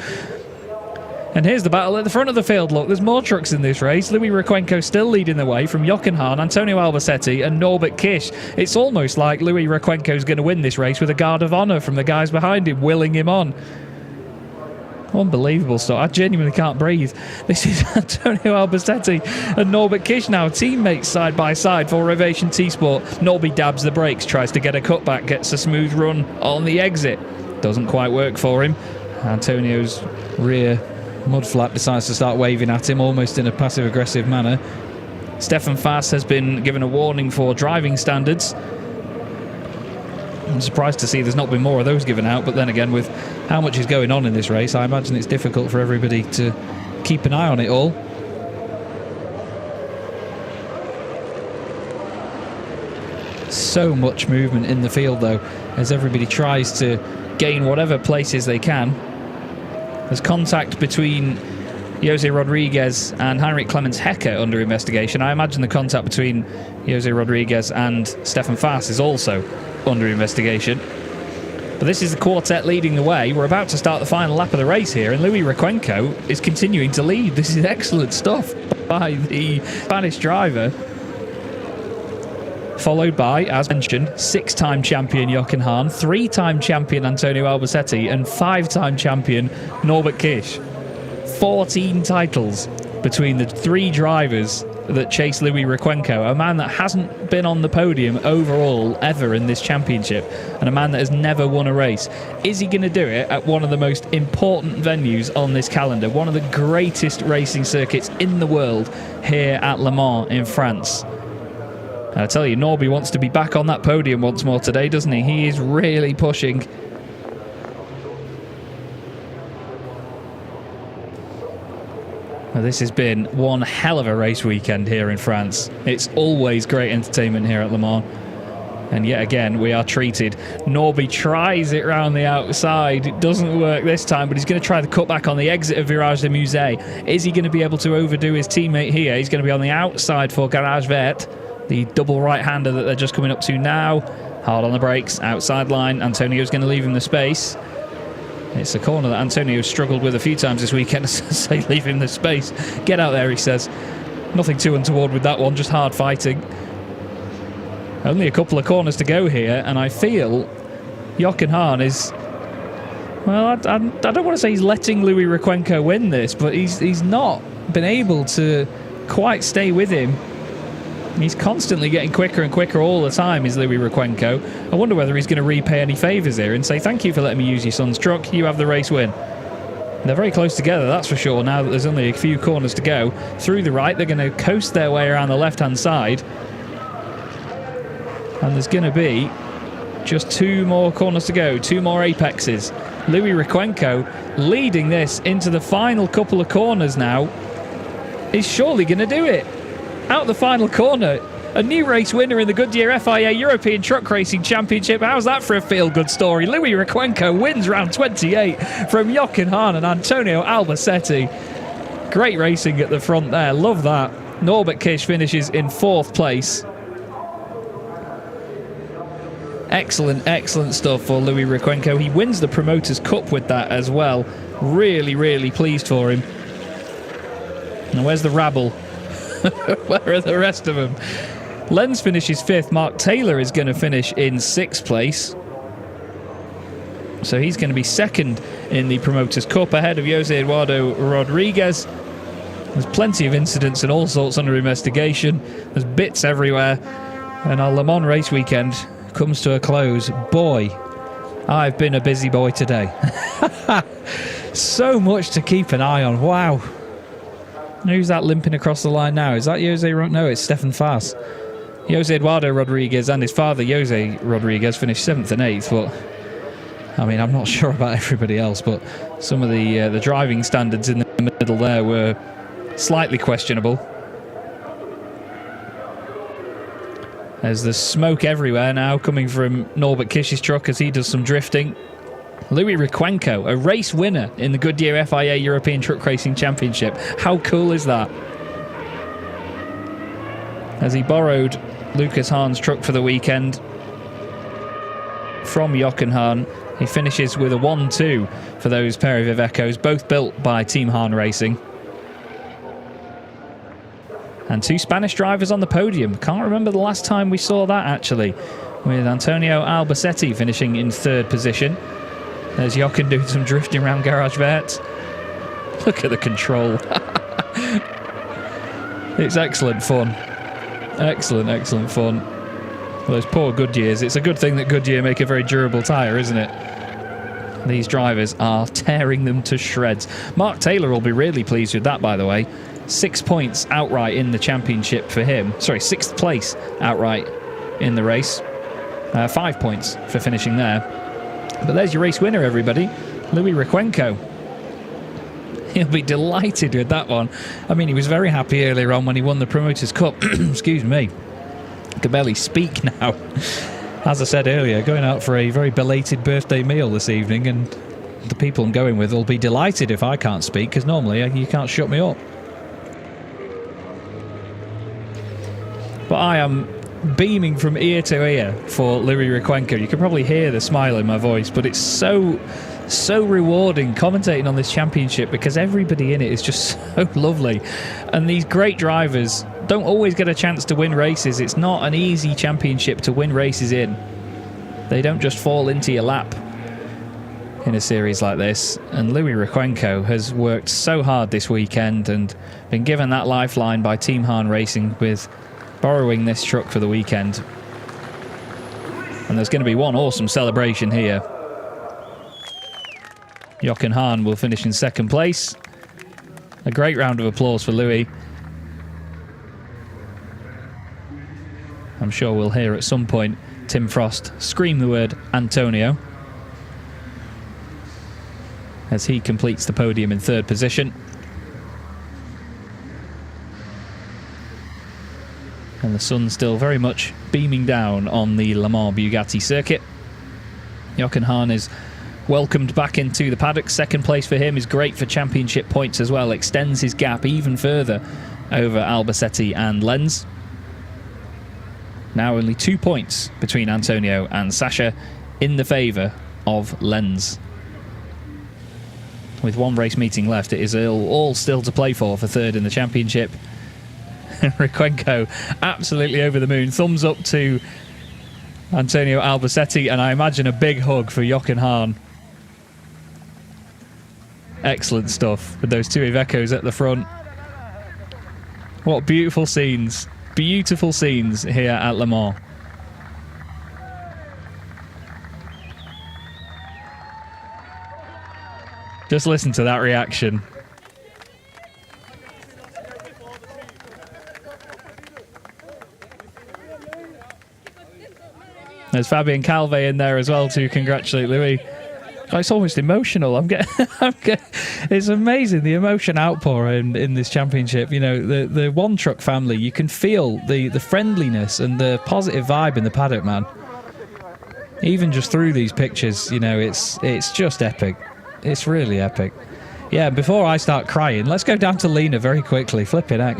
And here's the battle at the front of the field. Look, there's more trucks in this race. Louis Requenco still leading the way from Jochen Hahn, Antonio Albacete and Norbert Kish. It's almost like Louis Requenco's going to win this race with a guard of honour from the guys behind him, willing him on. Unbelievable stuff. I genuinely can't breathe. This is Antonio Albacete and Norbert Kish now, teammates side by side for Ovation T-Sport. Norby dabs the brakes, tries to get a cutback, gets a smooth run on the exit. Doesn't quite work for him. Antonio's rear mud flap decides to start waving at him, almost in a passive-aggressive manner. Stefan Fass has been given a warning for driving standards. I'm surprised to see there's not been more of those given out, but then again, with how much is going on in this race, I imagine it's difficult for everybody to keep an eye on it all. So much movement in the field, though, as everybody tries to gain whatever places they can. There's contact between Jose Rodriguez and Heinrich Clemens Hecker under investigation. I imagine the contact between Jose Rodriguez and Stefan Fass is also under investigation. But this is the quartet leading the way. We're about to start the final lap of the race here, and Louis Requenco is continuing to lead. This is excellent stuff by the Spanish driver. Followed by, as mentioned, 6-time champion Jochen Hahn, 3-time champion Antonio Albacete, and 5-time champion Norbert Kish. 14 titles between the 3 drivers that chase Louis Requenco, a man that hasn't been on the podium overall ever in this championship, and a man that has never won a race. Is he going to do it at one of the most important venues on this calendar, one of the greatest racing circuits in the world, here at Le Mans in France? I tell you, Norby wants to be back on that podium once more today, doesn't he? He is really pushing. Well, this has been one hell of a race weekend here in France. It's always great entertainment here at Le Mans. And yet again, we are treated. Norby tries it round the outside. It doesn't work this time, but he's going to try the cutback on the exit of Virage de Musée. Is he going to be able to overdo his teammate here? He's going to be on the outside for Garage Vert, the double right-hander that they're just coming up to now. Hard on the brakes, outside line. Antonio's going to leave him the space. It's a corner that Antonio struggled with a few times this weekend. Say, leave him the space. Get out there, he says. Nothing too untoward with that one, just hard fighting. Only a couple of corners to go here, and I feel Jochen Hahn is... Well, I don't want to say he's letting Louis Requenco win this, but he's not been able to quite stay with him. He's constantly getting quicker and quicker all the time, is Louis Requenco. I wonder whether he's going to repay any favours here and say, thank you for letting me use your son's truck, you have the race win. They're very close together, that's for sure, now that there's only a few corners to go. Through the right, they're going to coast their way around the left-hand side. And there's going to be just 2 more corners to go, 2 more apexes. Louis Requenco leading this into the final couple of corners now. He's surely going to do it. Out the final corner, a new race winner in the Goodyear FIA European Truck Racing Championship. How's that for a feel-good story? Louis Requenco wins round 28 from Jochen Hahn and Antonio Albacete. Great racing at the front there, love that. Norbert Kish finishes in 4th place. Excellent, excellent stuff for Louis Requenco. He wins the Promoters' Cup with that as well. Really, really pleased for him. Now, where's the rabble? Where are the rest of them? Lenz finishes 5th. Mark Taylor is going to finish in 6th place. So he's going to be 2nd in the Promoters' Cup ahead of Jose Eduardo Rodriguez. There's plenty of incidents and all sorts under investigation. There's bits everywhere. And our Le Mans race weekend comes to a close. Boy, I've been a busy boy today. So much to keep an eye on. Wow. Who's that limping across the line now? Is that Jose? No, it's Stefan Faas. Jose Eduardo Rodriguez and his father, Jose Rodriguez, finished 7th and 8th. But I mean, I'm not sure about everybody else, but some of the driving standards in the middle there were slightly questionable. There's the smoke everywhere now coming from Norbert Kish's truck as he does some drifting. Louis Requenco, a race winner in the Goodyear FIA European Truck Racing Championship. How cool is that? As he borrowed Lucas Hahn's truck for the weekend from Jochen Hahn, he finishes with a 1-2 for those pair of Ivecos, both built by Team Hahn Racing. And 2 Spanish drivers on the podium. Can't remember the last time we saw that, actually, with Antonio Albacete finishing in 3rd position. There's Jochen doing some drifting around Garage Vert. Look at the control. It's excellent fun. Excellent, excellent fun. Well, those poor Goodyears. It's a good thing that Goodyear make a very durable tyre, isn't it? These drivers are tearing them to shreds. Mark Taylor will be really pleased with that, by the way. 6 points outright in the championship for him. Sorry, 6th place outright in the race. 5 points for finishing there. But there's your race winner, everybody. Louis Requenco. He'll be delighted with that one. I mean, he was very happy earlier on when he won the Promoters' Cup. Excuse me. I can barely speak now. As I said earlier, going out for a very belated birthday meal this evening, and the people I'm going with will be delighted if I can't speak, because normally you can't shut me up. But I am beaming from ear to ear for Louis Riquenco. You can probably hear the smile in my voice, but it's so rewarding commentating on this championship because everybody in it is just so lovely. And these great drivers don't always get a chance to win races. It's not an easy championship to win races in. They don't just fall into your lap in a series like this. And Louis Riquenco has worked so hard this weekend and been given that lifeline by Team Hahn Racing with borrowing this truck for the weekend. And there's going to be one awesome celebration here. Jochen Hahn will finish in second place. A great round of applause for Louis. I'm sure we'll hear at some point Tim Frost scream the word Antonio as he completes the podium in third position. And the sun still very much beaming down on the Le Mans Bugatti circuit. Jochen Hahn is welcomed back into the paddock. Second place for him is great for championship points as well. Extends his gap even further over Albacete and Lenz. Now only 2 points between Antonio and Sasha in the favour of Lenz. With one race meeting left, it is all still to play for third in the championship. Riquenco absolutely over the moon. Thumbs up to Antonio Albacete, and I imagine a big hug for Jochen Hahn. Excellent stuff with those two Ivecos at the front. What beautiful scenes. Beautiful scenes here at Le Mans. Just listen to that reaction. There's Fabian Calve in there as well to congratulate Louis. It's almost emotional. I'm getting it's amazing the emotion outpour in this championship. You know, the One Truck family, you can feel the friendliness and the positive vibe in the paddock, man. Even just through these pictures, you know, it's just epic. It's really epic. Yeah, before I start crying, let's go down to Lena very quickly. Flipping heck.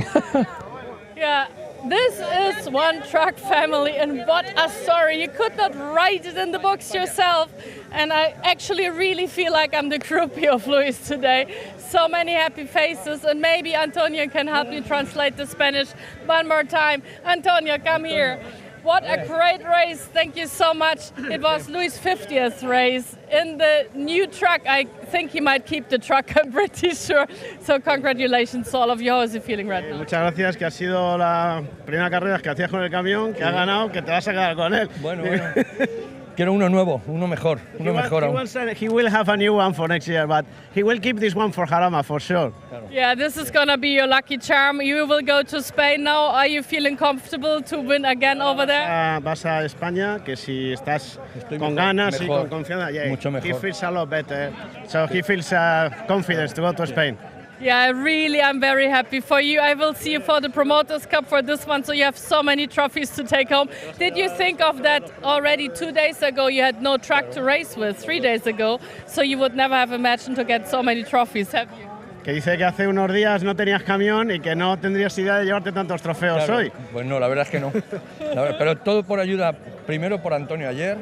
Yeah. This is One Truck family, and what a story. You could not write it in the books yourself, and I actually really feel like I'm the groupie of Luis today. So many happy faces, and maybe Antonio can help me translate the Spanish one more time. Antonio, come here. What a great race. Thank you so much. It was Luis' 50th race in the new truck. I think he might keep the truck, I'm pretty sure. So congratulations to all of you. How is he feeling right now? Muchas gracias, que ha sido la primera carrera que hacías con el camión, que ha ganado, que te vas a quedar con él. Bueno. Quiero uno nuevo, uno mejor aún. He will have a new one for next year, but he will keep this one for Jarama for sure. Yeah, this is gonna be your lucky charm. You will go to Spain now. Are you feeling comfortable to win again over there? Vas a España, que si estás con ganas y con confianza, mucho mejor. He feels a lot better, so he feels confidence to go to Spain. Yeah, I'm very happy for you. I will see you for the Promoters Cup for this one, so you have so many trophies to take home. Did you think of that already 2 days ago? You had no truck to race with 3 days ago, so you would never have imagined to get so many trophies, have you? Que dice que hace unos días no tenías camión y que no tendrías idea de llevarte tantos trofeos hoy. Pues no, la verdad es que no. Pero todo por ayuda, primero por Antonio ayer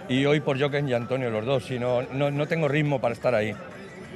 y hoy por Jochen y Antonio, los dos. Si no tengo ritmo para estar ahí.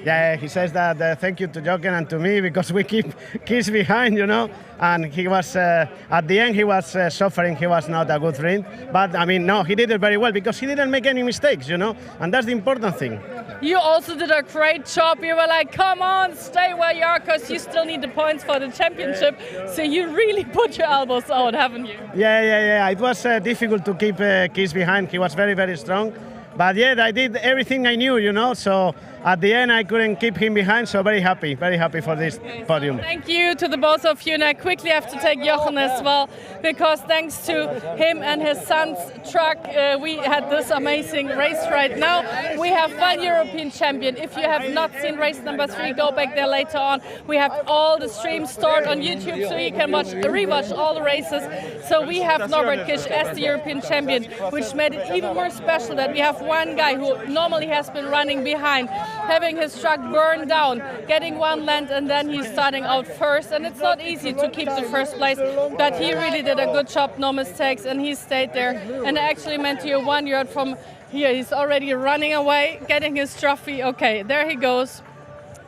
Yeah, he says that thank you to Jochen and to me because we keep Kish behind, you know. And he was, at the end, he was suffering. He was not a good friend. But, I mean, no, he did it very well because he didn't make any mistakes, you know. And that's the important thing. You also did a great job. You were like, come on, stay where you are because you still need the points for the championship. So you really put your elbows out, haven't you? Yeah. It was difficult to keep Kish behind. He was very, very strong. But yeah, I did everything I knew, you know, so at the end I couldn't keep him behind, so very happy for this podium. Thank you to the both of you, and I quickly have to take Jochen as well, because thanks to him and his son's truck, we had this amazing race right now. We have one European champion. If you have not seen race number 3, go back there later on. We have all the streams stored on YouTube, so you can rewatch all the races. So we have Norbert Kish as the European champion, which made it even more special that we have one guy who normally has been running behind having his truck burned down, getting one length, and then he's starting out first. And it's not easy to keep the first place, but he really did a good job, no mistakes, and he stayed there. And I actually meant to you 1 yard from here, he's already running away, getting his trophy. Okay, there he goes.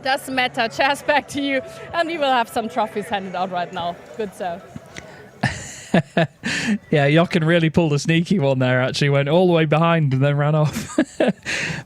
Doesn't matter. Chaz, back to you. And we will have some trophies handed out right now. Good so. Yeah, Jochen really pulled a sneaky one there, actually. Went all the way behind and then ran off.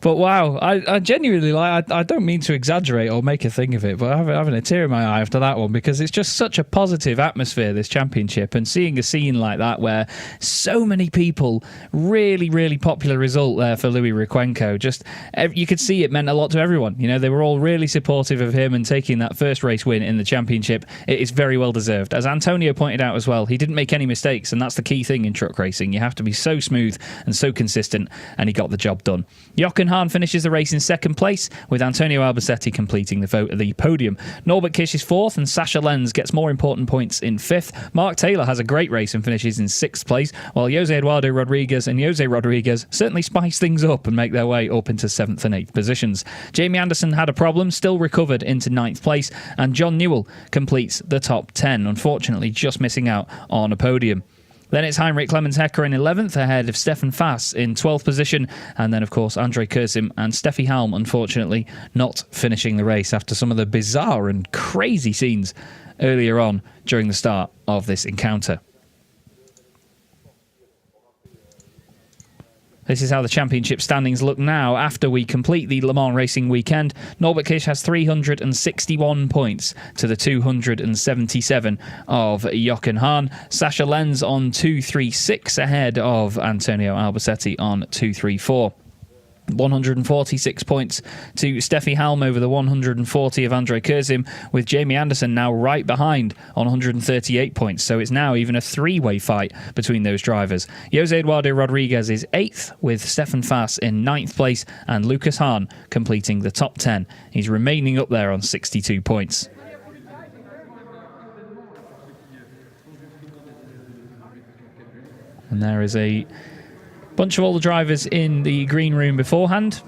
But wow, I genuinely, like, I don't mean to exaggerate or make a thing of it, but I'm having a tear in my eye after that one, because it's just such a positive atmosphere, this championship, and seeing a scene like that where so many people, really, really popular result there for Louis Riquenco. Just, you could see it meant a lot to everyone. You know, they were all really supportive of him, and taking that first race win in the championship, it is very well deserved. As Antonio pointed out as well, he didn't make any mistakes, and that's the key thing in truck racing. You have to be so smooth and so consistent, and he got the job done. Jochen Hahn finishes the race in second place, with Antonio Albacete completing the podium. Norbert Kish is fourth, and Sasha Lenz gets more important points in fifth. Mark Taylor has a great race and finishes in sixth place, while Jose Eduardo Rodriguez and Jose Rodriguez certainly spice things up and make their way up into seventh and eighth positions. Jamie Anderson had a problem, still recovered into ninth place, and John Newell completes the top 10, unfortunately just missing out on a podium. Then it's Heinrich Clemens-Hecker in 11th, ahead of Stefan Fass in 12th position. And then, of course, Andre Kurzim and Steffi Halm, unfortunately, not finishing the race after some of the bizarre and crazy scenes earlier on during the start of this encounter. This is how the championship standings look now after we complete the Le Mans racing weekend. Norbert Kish has 361 points to the 277 of Jochen Hahn. Sasha Lenz on 236 ahead of Antonio Albacete on 234. 146 points to Steffi Halm over the 140 of Andre Kurzim, with Jamie Anderson now right behind on 138 points. So it's now even a three-way fight between those drivers. Jose Eduardo Rodriguez is 8th, with Stefan Fass in 9th place, and Lucas Hahn completing the top 10. He's remaining up there on 62 points. And there is a bunch of all the drivers in the green room beforehand,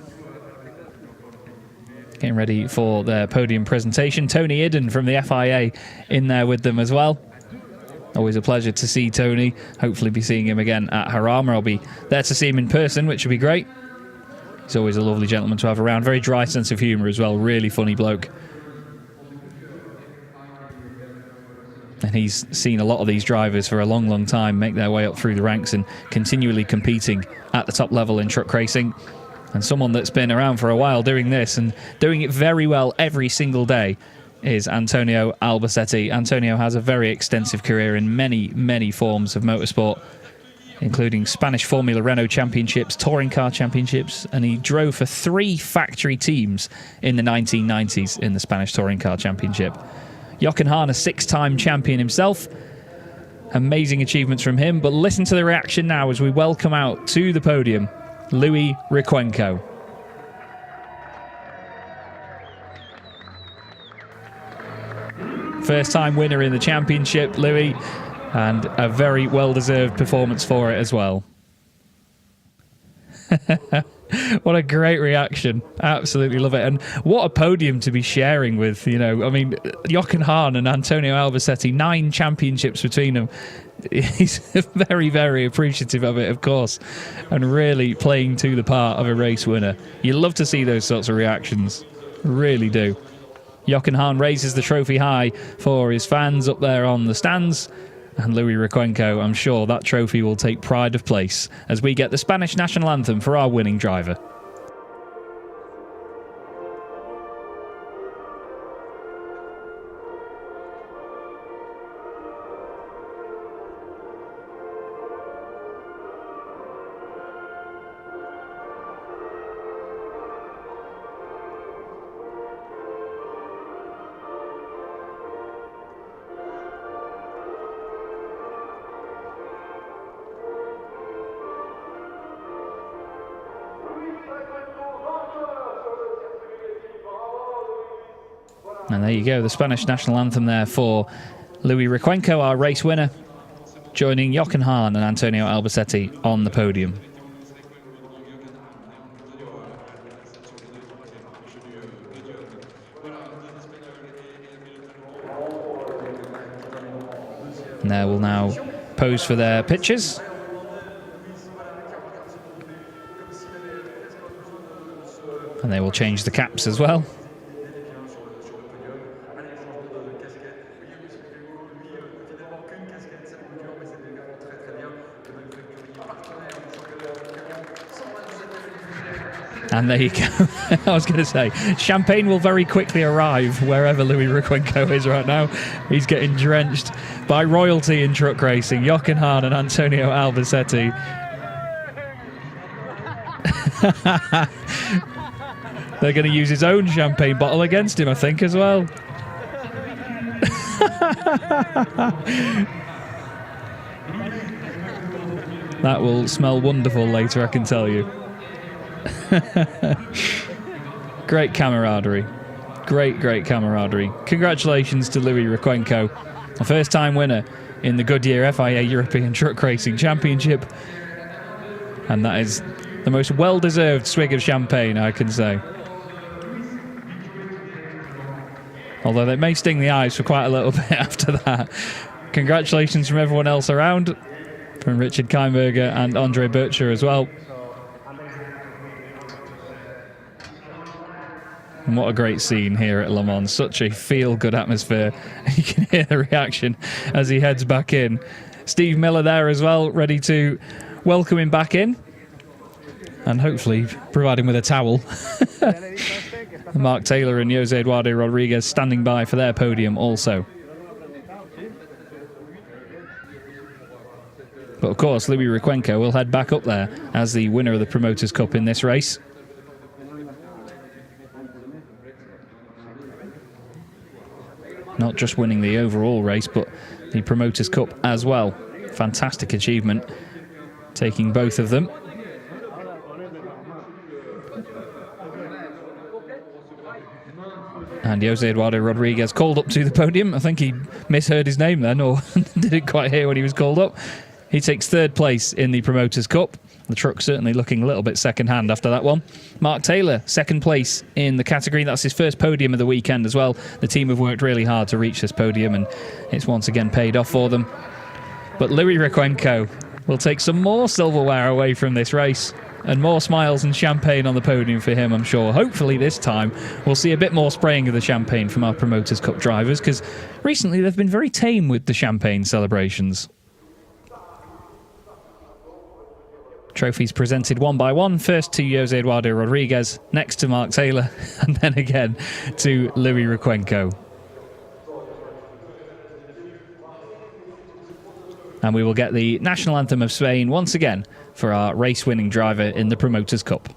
getting ready for their podium presentation. Tony Idden from the FIA in there with them as well. Always a pleasure to see Tony. Hopefully be seeing him again at Jarama. I'll be there to see him in person, which would be great. He's always a lovely gentleman to have around. Very dry sense of humour as well. Really funny bloke. And he's seen a lot of these drivers for a long, long time make their way up through the ranks and continually competing at the top level in truck racing. And someone that's been around for a while doing this and doing it very well every single day is Antonio Albacete. Antonio has a very extensive career in many, many forms of motorsport, including Spanish Formula Renault Championships, Touring Car Championships, and he drove for 3 factory teams in the 1990s in the Spanish Touring Car Championship. Jochen Hahn, a 6-time champion himself. Amazing achievements from him, but listen to the reaction now as we welcome out to the podium Louis Riquenco. First-time winner in the championship, Louis, and a very well-deserved performance for it as well. What a great reaction. Absolutely love it. And what a podium to be sharing with, you know, I mean, Jochen Hahn and Antonio Albacete, 9 championships between them. He's very, very appreciative of it, of course, and really playing to the part of a race winner. You love to see those sorts of reactions. Really do. Jochen Hahn raises the trophy high for his fans up there on the stands. And Louis Riquenco, I'm sure that trophy will take pride of place as we get the Spanish national anthem for our winning driver. And there you go, the Spanish national anthem there for Louis Riquenco, our race winner, joining Jochen Hahn and Antonio Albacete on the podium. And they will now pose for their pictures. And they will change the caps as well. And there you go. I was going to say, champagne will very quickly arrive wherever Louis Requenco is right now. He's getting drenched by royalty in truck racing. Jochen Hahn and Antonio Albacete. They're going to use his own champagne bottle against him, I think, as well. That will smell wonderful later, I can tell you. Great camaraderie. Great camaraderie. Congratulations to Louis Requenco, a first-time winner in the Goodyear FIA European Truck Racing Championship. And that is the most well-deserved swig of champagne, I can say. Although they may sting the eyes for quite a little bit after that. Congratulations from everyone else around, from Richard Kaimberger and Andre Bircher as well. And what a great scene here at Le Mans. Such a feel-good atmosphere. You can hear the reaction as he heads back in. Steve Miller there as well, ready to welcome him back in. And hopefully provide him with a towel. Mark Taylor and Jose Eduardo Rodriguez standing by for their podium also. But of course, Louis Requenco will head back up there as the winner of the Promoters' Cup in this race. Not just winning the overall race, but the Promoters' Cup as well. Fantastic achievement, taking both of them. And Jose Eduardo Rodriguez called up to the podium. I think he misheard his name then, or didn't quite hear when he was called up. He takes third place in the Promoters' Cup. The truck certainly looking a little bit second-hand after that one. Mark Taylor, second place in the category. That's his first podium of the weekend as well. The team have worked really hard to reach this podium, and it's once again paid off for them. But Louis Requenco will take some more silverware away from this race, and more smiles and champagne on the podium for him, I'm sure. Hopefully this time we'll see a bit more spraying of the champagne from our Promoters' Cup drivers, because recently they've been very tame with the champagne celebrations. Trophies presented one by one. First to Jose Eduardo Rodriguez, next to Mark Taylor, and then again to Louis Requenco. And we will get the national anthem of Spain once again for our race-winning driver in the Promoters' Cup.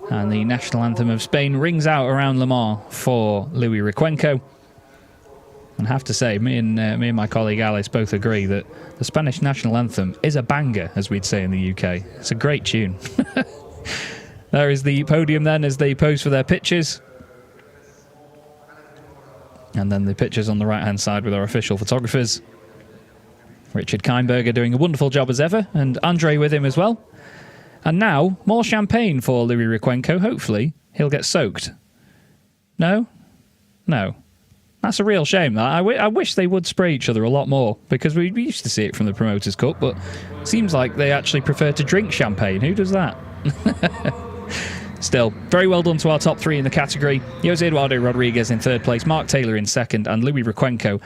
And the national anthem of Spain rings out around Le Mans for Louis Requenco. And I have to say, me and my colleague Alice both agree that the Spanish national anthem is a banger, as we'd say in the UK. It's a great tune. There is the podium then as they pose for their pictures. And then the pictures on the right-hand side with our official photographers. Richard Kaimberger doing a wonderful job as ever, and Andre with him as well. And now, more champagne for Louis Requenco. Hopefully, he'll get soaked. No? No. That's a real shame, that. I wish they would spray each other a lot more, because we used to see it from the Promoters' Cup, but it seems like they actually prefer to drink champagne. Who does that? Still, very well done to our top three in the category. Jose Eduardo Rodriguez in third place, Mark Taylor in second, and Louis Requenco,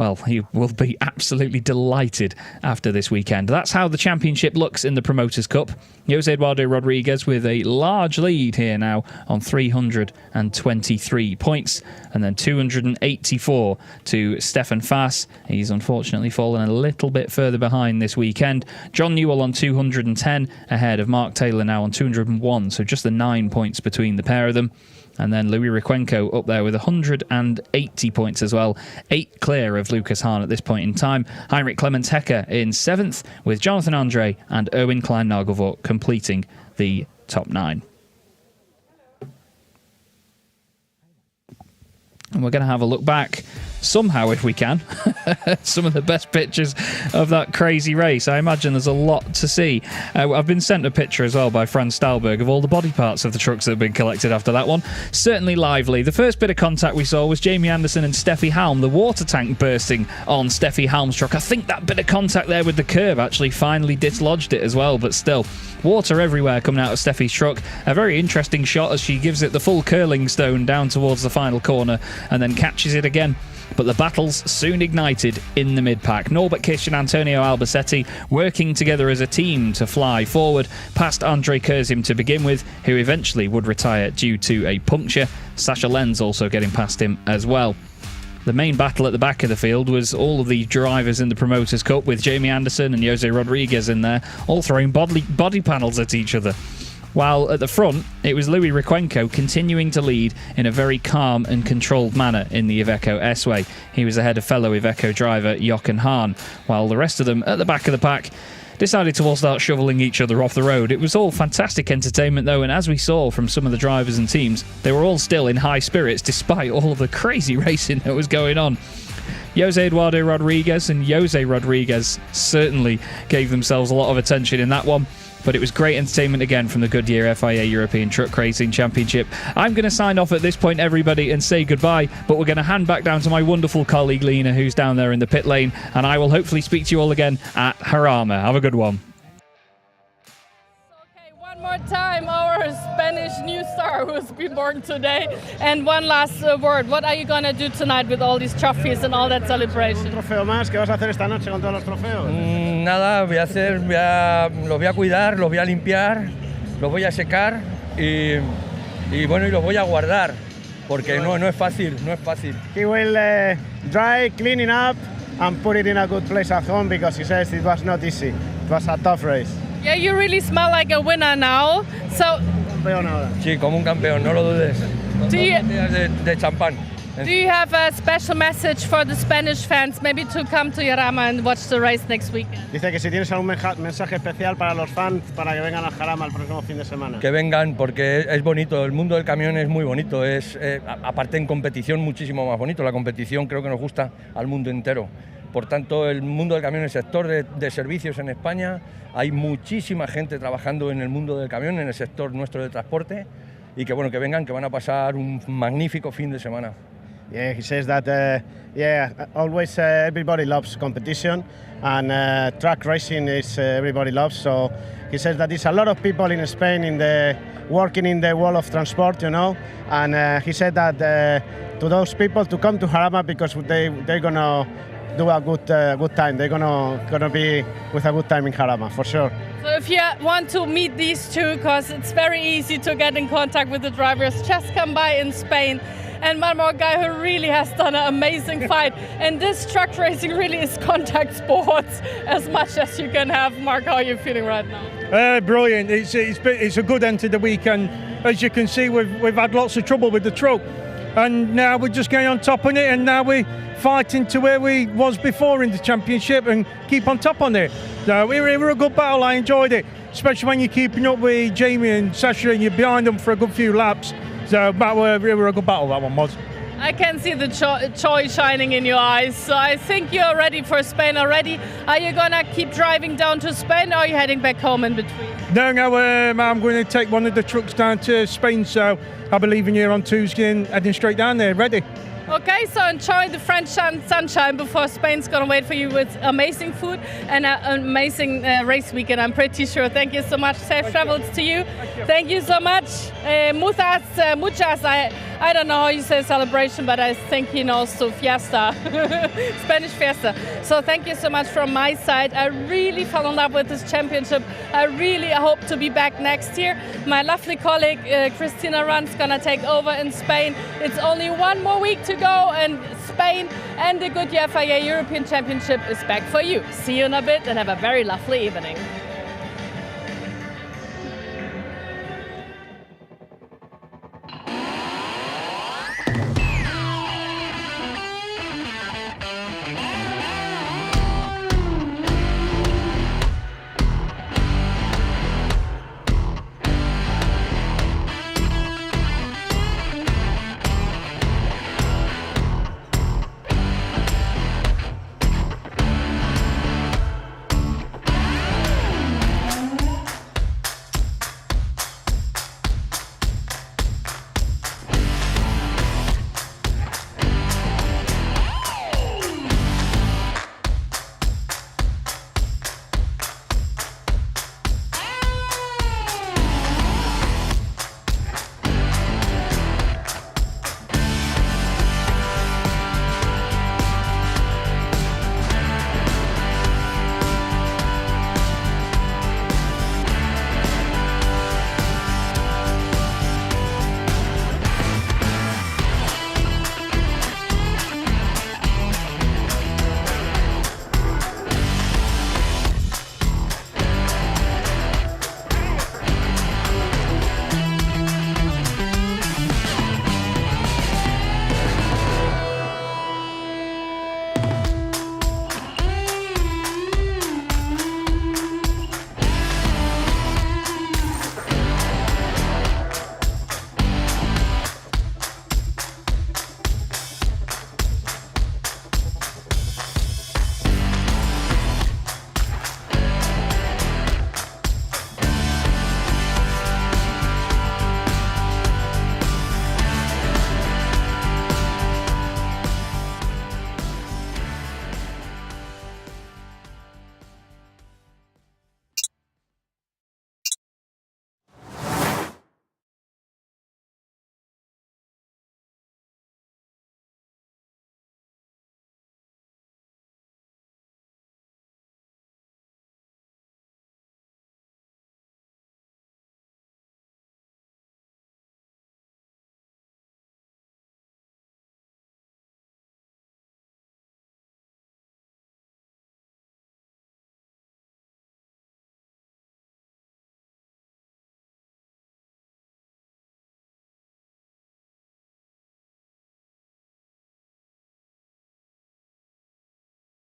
well, he will be absolutely delighted after this weekend. That's how the championship looks in the Promoters' Cup. Jose Eduardo Rodriguez with a large lead here now on 323 points, and then 284 to Stefan Fass. He's unfortunately fallen a little bit further behind this weekend. John Newell on 210 ahead of Mark Taylor now on 201, so just the 9 points between the pair of them. And then Louis Riquenco up there with 180 points as well, 8 clear of Lucas Hahn at this point in time. Heinrich Clemens Hecker in 7th, with Jonathan Andre and Erwin Klein-Nagelvoort completing the top 9. And we're going to have a look back, somehow if we can, some of the best pictures of that crazy race. I imagine there's a lot to see. I've been sent a picture as well by Franz Stahlberg of all the body parts of the trucks that have been collected after that one. Certainly lively. The first bit of contact we saw was Jamie Anderson and Steffi Halm, the water tank bursting on Steffi Halm's truck. I think that bit of contact there with the curb actually finally dislodged it as well, but still, water everywhere coming out of Steffi's truck. A very interesting shot as she gives it the full curling stone down towards the final corner and then catches it again. But the battles soon ignited in the mid-pack. Norbert Kish and Antonio Albacetti working together as a team to fly forward past Andrei Kurzim to begin with, who eventually would retire due to a puncture. Sasha Lenz also getting past him as well. The main battle at the back of the field was all of the drivers in the Promoters' Cup, with Jamie Anderson and Jose Rodriguez in there, all throwing body panels at each other. While at the front, it was Louis Riquenco continuing to lead in a very calm and controlled manner in the Iveco S-Way. He was ahead of fellow Iveco driver Jochen Hahn, while the rest of them at the back of the pack decided to all start shoveling each other off the road. It was all fantastic entertainment though, and as we saw from some of the drivers and teams, they were all still in high spirits despite all of the crazy racing that was going on. Jose Eduardo Rodriguez and Jose Rodriguez certainly gave themselves a lot of attention in that one. But it was great entertainment again from the Goodyear FIA European Truck Racing Championship. I'm going to sign off at this point, everybody, and say goodbye, but we're going to hand back down to my wonderful colleague Lena, who's down there in the pit lane, and I will hopefully speak to you all again at Jarama. Have a good one. One more time, our Spanish new star who's been born today. And one last word. What are you going to do tonight with all these trophies and all that celebration? Un trofeo más. ¿Qué vas a hacer esta noche con todos los trofeos? Nada, los voy a cuidar, los voy a limpiar, los voy a secar y bueno, y los voy a guardar, porque no es fácil. He will dry, clean it up and put it in a good place at home, because he says it was not easy. It was a tough race. Yeah, you really smell like a winner now. So, Sí, como un campeón, no lo dudes. De champán. Do you have a special message for the Spanish fans, maybe to come to Jarama and watch the race next weekend? Dice que si tienes algún mensaje especial para los fans para que vengan a Jarama el próximo fin de semana. Que vengan, porque es bonito, el mundo del camión es muy bonito, es aparte en competición muchísimo más bonito. La competición creo que nos gusta al mundo entero. Por tanto, el mundo del camión, el sector de servicios en España, hay muchísima gente trabajando en el mundo del camión, en el sector nuestro de transporte, y que bueno, que vengan, que van a pasar un magnífico fin de semana. Yeah, he says that always everybody loves competition, and track racing is everybody loves. So he says that there's a lot of people in Spain working in the world of transport, you know, and he said that to those people to come to Jarama, because they're gonna do a good time. They're gonna be with a good time in Jarama for sure. So if you want to meet these two, because it's very easy to get in contact with the drivers, just come by in Spain. And one more guy who really has done an amazing fight. And this truck racing really is contact sports as much as you can have. Mark, how are you feeling right now? Brilliant. It's a good end to the weekend. As you can see, we've had lots of trouble with the truck. And now we're just going on top of it, and now we're fighting to where we was before in the championship and keep on top on it. So we were a good battle. I enjoyed it, especially when you're keeping up with Jamie and Sasha and you're behind them for a good few laps. So we were a good battle, that one was. I can see the joy shining in your eyes. So I think you're ready for Spain already. Are you going to keep driving down to Spain, or are you heading back home in between? No, I'm going to take one of the trucks down to Spain. So I'll be leaving here on Tuesday and heading straight down there, ready. Okay, so enjoy the French sunshine before Spain's going to wait for you with amazing food and an amazing race weekend, I'm pretty sure. Thank you so much. Safe travels to you. Thank you so much. Muchas. I don't know how you say celebration, but I think he knows to fiesta, Spanish fiesta. So thank you so much from my side. I really fell in love with this championship. I hope to be back next year. My lovely colleague Christina Run's gonna take over in Spain. It's only one more week to go, and Spain and the Goodyear FIA European Championship is back for you. See you in a bit and have a very lovely evening.